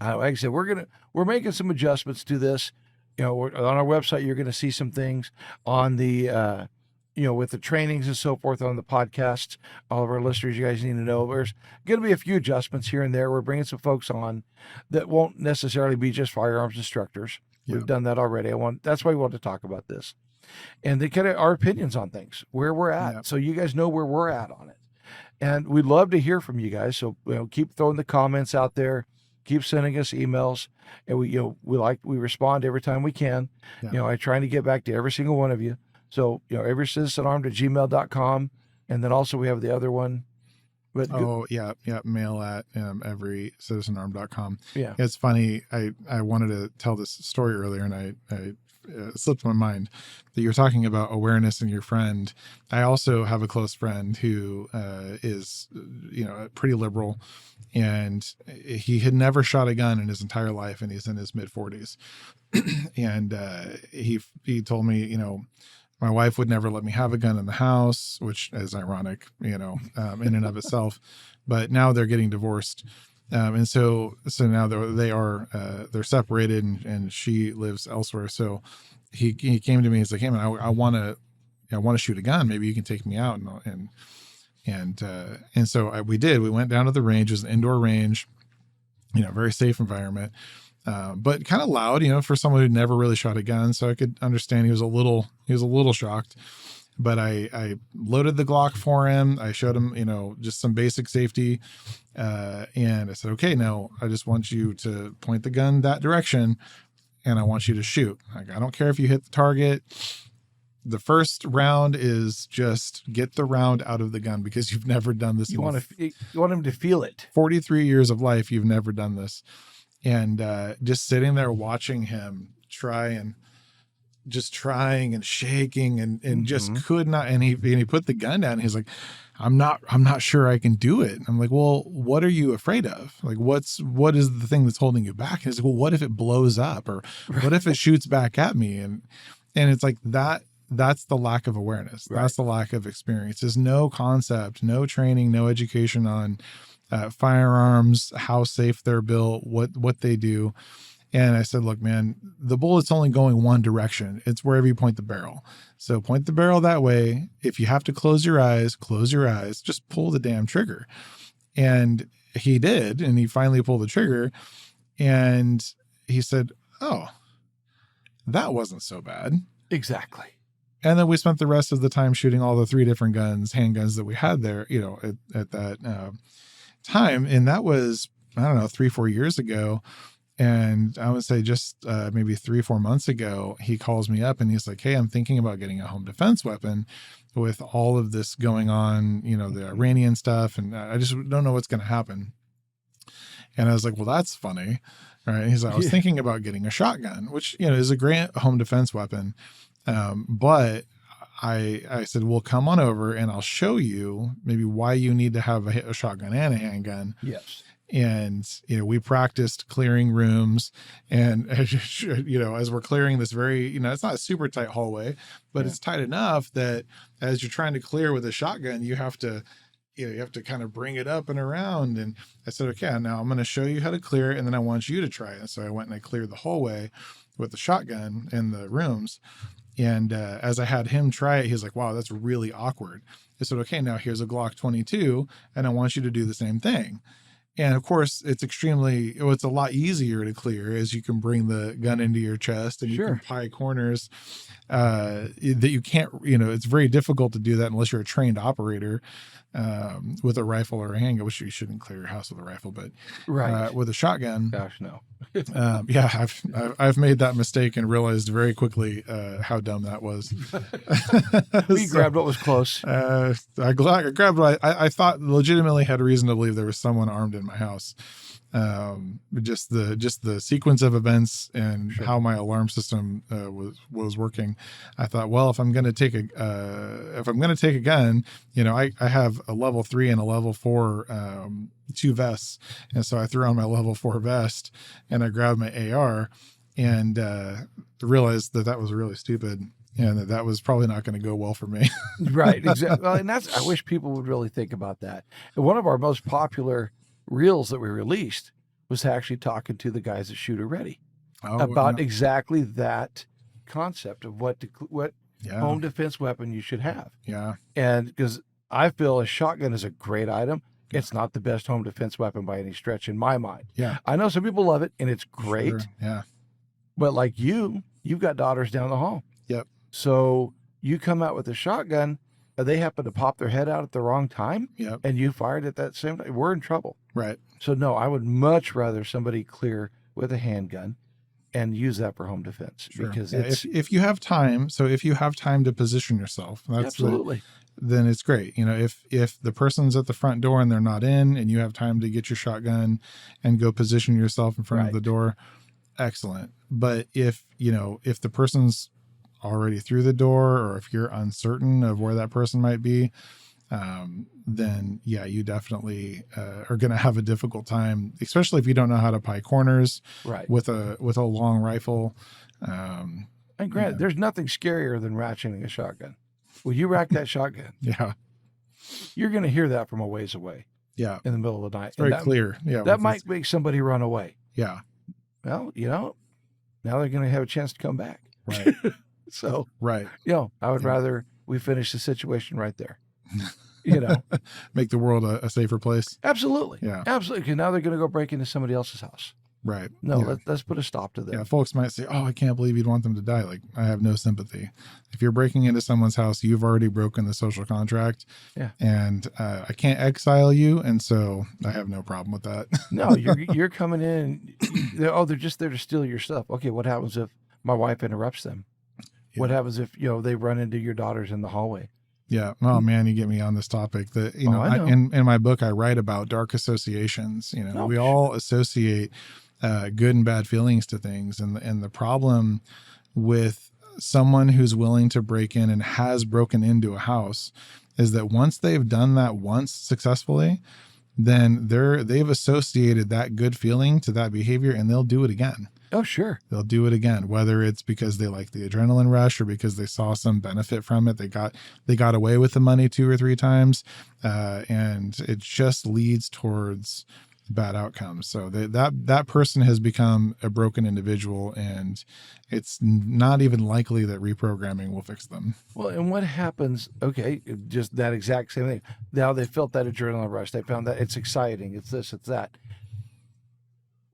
like I said, we're making some adjustments to this. On our website, you're going to see some things on the with the trainings and so forth on the podcasts. All of our listeners, you guys need to know there's going to be a few adjustments here and there. We're bringing some folks on that won't necessarily be just firearms instructors. Yeah. We've done that already. That's why we want to talk about this. And they kind of our opinions on things, where we're at. Yeah. So you guys know where we're at on it. And we'd love to hear from you guys. So keep throwing the comments out there. Keep sending us emails. And we respond every time we can. Yeah. I'm trying to get back to every single one of you. So, everycitizenarmed@gmail.com. And then also we have the other one. But mail at everycitizenarmed.com. Yeah. It's funny. I wanted to tell this story earlier, and I slipped my mind that you're talking about awareness in your friend. I also have a close friend who is, pretty liberal, and he had never shot a gun in his entire life, and he's in his mid-40s. And he told me, my wife would never let me have a gun in the house, which is ironic, in and of itself. But now they're getting divorced. And so now they're separated, and she lives elsewhere. So he came to me. He's like, hey man, I want to shoot a gun. Maybe you can take me out. And so we did. We went down to the range. It was an indoor range, very safe environment. But kind of loud, for someone who'd never really shot a gun. So I could understand he was a little shocked, but I loaded the Glock for him. I showed him, just some basic safety. And I said, okay, now I just want you to point the gun that direction, and I want you to shoot. Like, I don't care if you hit the target. The first round is just get the round out of the gun, because you've never done this. You want him to feel it. 43 years of life, you've never done this. And just sitting there watching him trying and shaking and just could not. And he put the gun down. And he's like, I'm not sure I can do it. I'm like, well, what are you afraid of? Like, what is the thing that's holding you back? And he's like, well, what if it blows up, or what if it shoots back at me? And it's like that. That's the lack of awareness. Right. That's the lack of experience. There's no concept, no training, no education on firearms, how safe they're built, what they do. And I said, look, man, the bullet's only going one direction. It's wherever you point the barrel. So point the barrel that way. If you have to close your eyes, just pull the damn trigger. And he did. And he finally pulled the trigger. And he said, oh, that wasn't so bad. Exactly. And then we spent the rest of the time shooting all the 3 different handguns that we had there, at that time. And that was, 3-4 years ago. And I would say just maybe 3-4 months ago, he calls me up and he's like, hey, I'm thinking about getting a home defense weapon with all of this going on, the Iranian stuff. And I just don't know what's going to happen. And I was like, well, that's funny. All right. He's like, I was thinking about getting a shotgun, which, is a great home defense weapon. But I said, well, come on over and I'll show you maybe why you need to have a shotgun and a handgun. Yes. And, we practiced clearing rooms, and, as we're clearing this very, it's not a super tight hallway, but it's tight enough that as you're trying to clear with a shotgun, you have to you have to kind of bring it up and around. And I said, okay, now I'm going to show you how to clear it. And then I want you to try it. So I went and I cleared the hallway with the shotgun in the rooms. And as I had him try it, he's like, wow, that's really awkward. I said, okay, now here's a Glock 22 and I want you to do the same thing. And of course, it's a lot easier to clear as you can bring the gun into your chest and you can pie corners that you can't, it's very difficult to do that unless you're a trained operator with a rifle or a handgun, which you shouldn't clear your house with a rifle, but with a shotgun. Gosh, no. I've made that mistake and realized very quickly how dumb that was. We grabbed what was close. I grabbed what I thought legitimately had reason to believe there was someone armed in my house. Just the sequence of events and how my alarm system was working. I thought, well, if I'm going to take a gun, I have a level 3 and a level 4 2 vests, and so I threw on my level 4 vest and I grabbed my AR and realized that was really stupid and that was probably not going to go well for me. Right, exactly. Well, and I wish people would really think about that. And one of our most popular reels that we released was actually talking to the guys at Shooter Ready about exactly that concept of what home defense weapon you should have. Yeah. And because I feel a shotgun is a great item. It's not the best home defense weapon by any stretch in my mind. Yeah. I know some people love it and it's great. Sure. Yeah. But like you've got daughters down the hall. Yep. So you come out with a shotgun, they happen to pop their head out at the wrong time. Yep. And you fired at that same time. We're in trouble. Right. So no, I would much rather somebody clear with a handgun and use that for home defense because if you have time. So if you have time to position yourself, absolutely. Then it's great. If the person's at the front door and they're not in and you have time to get your shotgun and go position yourself in front of the door, excellent. But if the person's already through the door or if you're uncertain of where that person might be, then you definitely are going to have a difficult time, especially if you don't know how to pie corners with a long rifle. And granted, there's nothing scarier than ratcheting a shotgun. When you rack that shotgun, you're going to hear that from a ways away. Yeah, in the middle of the night, it's very clear. Yeah, that might make somebody run away. Yeah. Well, now they're going to have a chance to come back. Right. So, I would rather we finish the situation right there. Make the world a safer place. Absolutely. Yeah. Absolutely. Because now they're going to go break into somebody else's house. Right. No, let's put a stop to that. Yeah. Folks might say, oh, I can't believe you'd want them to die. Like, I have no sympathy. If you're breaking into someone's house, you've already broken the social contract. Yeah. And I can't exile you. And so I have no problem with that. No, you're coming in. They're just there to steal your stuff. Okay. What happens if my wife interrupts them? Yeah. What happens if, they run into your daughters in the hallway? Yeah. Oh man, you get me on this topic. That in my book I write about dark associations. We all associate good and bad feelings to things, and the problem with someone who's willing to break in and has broken into a house is that once they've done that once successfully, then they've associated that good feeling to that behavior, and they'll do it again. Oh, sure. They'll do it again, whether it's because they like the adrenaline rush or because they saw some benefit from it. They got away with the money 2 or 3 times, and it just leads towards bad outcomes. So that person has become a broken individual, and it's not even likely that reprogramming will fix them. Well, and what happens? Okay, just that exact same thing. Now they felt that adrenaline rush. They found that it's exciting. It's this, it's that.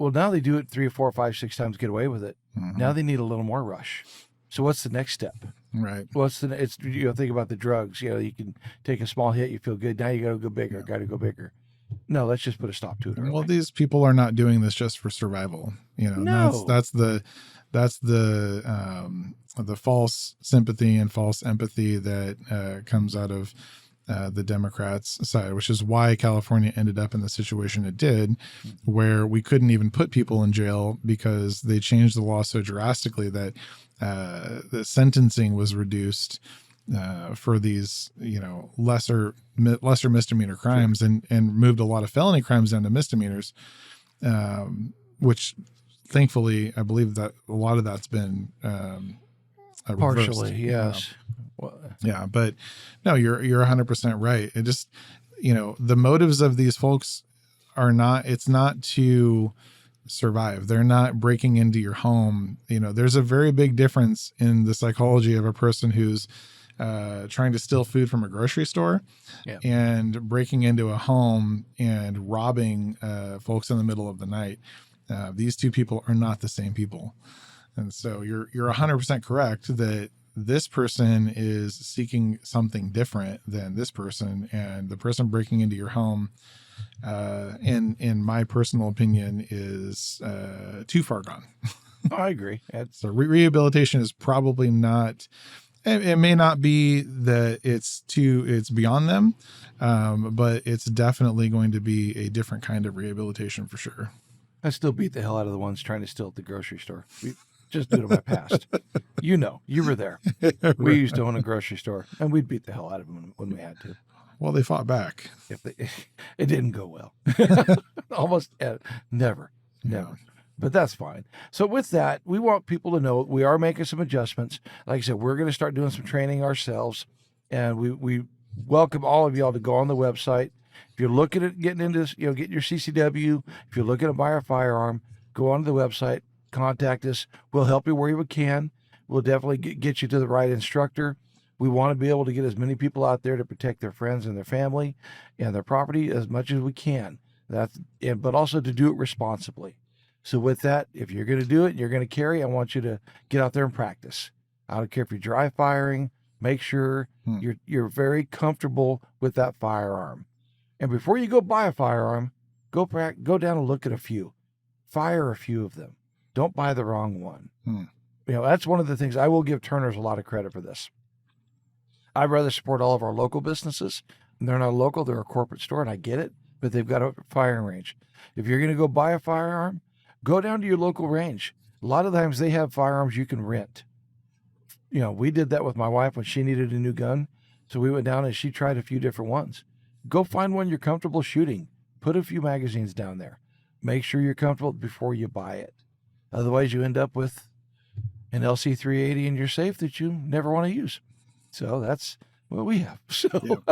Well, now they do it 3 or 4 or 5, 6 times, get away with it. Mm-hmm. Now they need a little more rush. So what's the next step? Right. Think about the drugs. You can take a small hit, you feel good. Now you got to go bigger. Got to go bigger. No, let's just put a stop to it. Well, these people are not doing this just for survival. No. That's the false sympathy and false empathy that comes out of the Democrats' side, which is why California ended up in the situation it did, where we couldn't even put people in jail because they changed the law so drastically that the sentencing was reduced for these, lesser misdemeanor crimes, and moved a lot of felony crimes down to misdemeanors, which thankfully I believe that a lot of that's been partially reversed. Yes. Yeah, but no, you're 100% right. the motives of these folks it's not to survive. They're not breaking into your home. There's a very big difference in the psychology of a person who's trying to steal food from a grocery store and breaking into a home and robbing folks in the middle of the night. These two people are not the same people. And so you're 100% correct that this person is seeking something different than this person, and the person breaking into your home, in my personal opinion, is too far gone. I agree. So rehabilitation is probably not. It may not be that it's beyond them, but it's definitely going to be a different kind of rehabilitation for sure. I still beat the hell out of the ones trying to steal at the grocery store. Just due to my past. You were there. We used to own a grocery store, and we'd beat the hell out of them when we had to. Well, they fought back. It didn't go well. Almost never. But that's fine. So with that, we want people to know we are making some adjustments. Like I said, we're going to start doing some training ourselves, and we welcome all of y'all to go on the website. If you're looking at getting into this, getting your CCW, if you're looking to buy a firearm, go onto the website, contact us. We'll help you where we can. We'll definitely get you to the right instructor. We want to be able to get as many people out there to protect their friends and their family and their property as much as we can. But also to do it responsibly. So with that, if you're going to do it, you're going to carry, I want you to get out there and practice. I don't care if you're dry firing, make sure you're very comfortable with that firearm. And before you go buy a firearm, go down and look at a few. Fire a few of them. Don't buy the wrong one. That's one of the things. I will give Turner's a lot of credit for this. I'd rather support all of our local businesses. They're not local, they're a corporate store, and I get it, but they've got a firing range. If you're going to go buy a firearm, go down to your local range. A lot of times they have firearms you can rent. We did that with my wife when she needed a new gun. So we went down and she tried a few different ones. Go find one you're comfortable shooting. Put a few magazines down there. Make sure you're comfortable before you buy it. Otherwise, you end up with an LC380 in your safe that you never want to use. So that's what we have. So,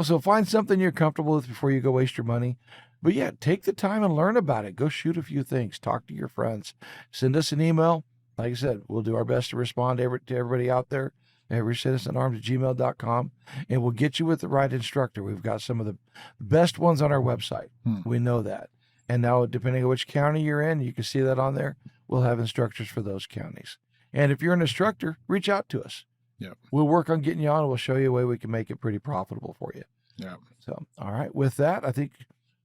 so find something you're comfortable with before you go waste your money. But take the time and learn about it. Go shoot a few things. Talk to your friends. Send us an email. Like I said, we'll do our best to respond to everybody out there. everycitizenarmed@gmail.com, and we'll get you with the right instructor. We've got some of the best ones on our website. We know that. And now, depending on which county you're in, you can see that on there. We'll have instructors for those counties. And if you're an instructor, reach out to us. We'll work on getting you on, and we'll show you a way we can make it pretty profitable for you. So, all right. With that, I think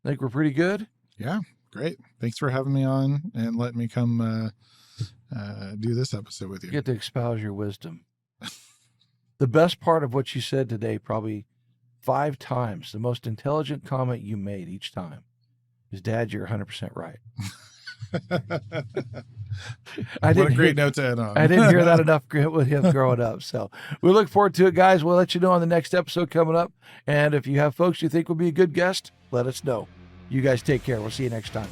we're pretty good. Yeah, great. Thanks for having me on and letting me come do this episode with you. Get to espouse your wisdom. The best part of what you said today, probably 5 times, the most intelligent comment you made each time is, Dad, you're 100% right. What a great note to end on. I didn't hear that enough with him growing up. So we look forward to it, guys. We'll let you know on the next episode coming up. And if you have folks you think would be a good guest, let us know. You guys take care. We'll see you next time.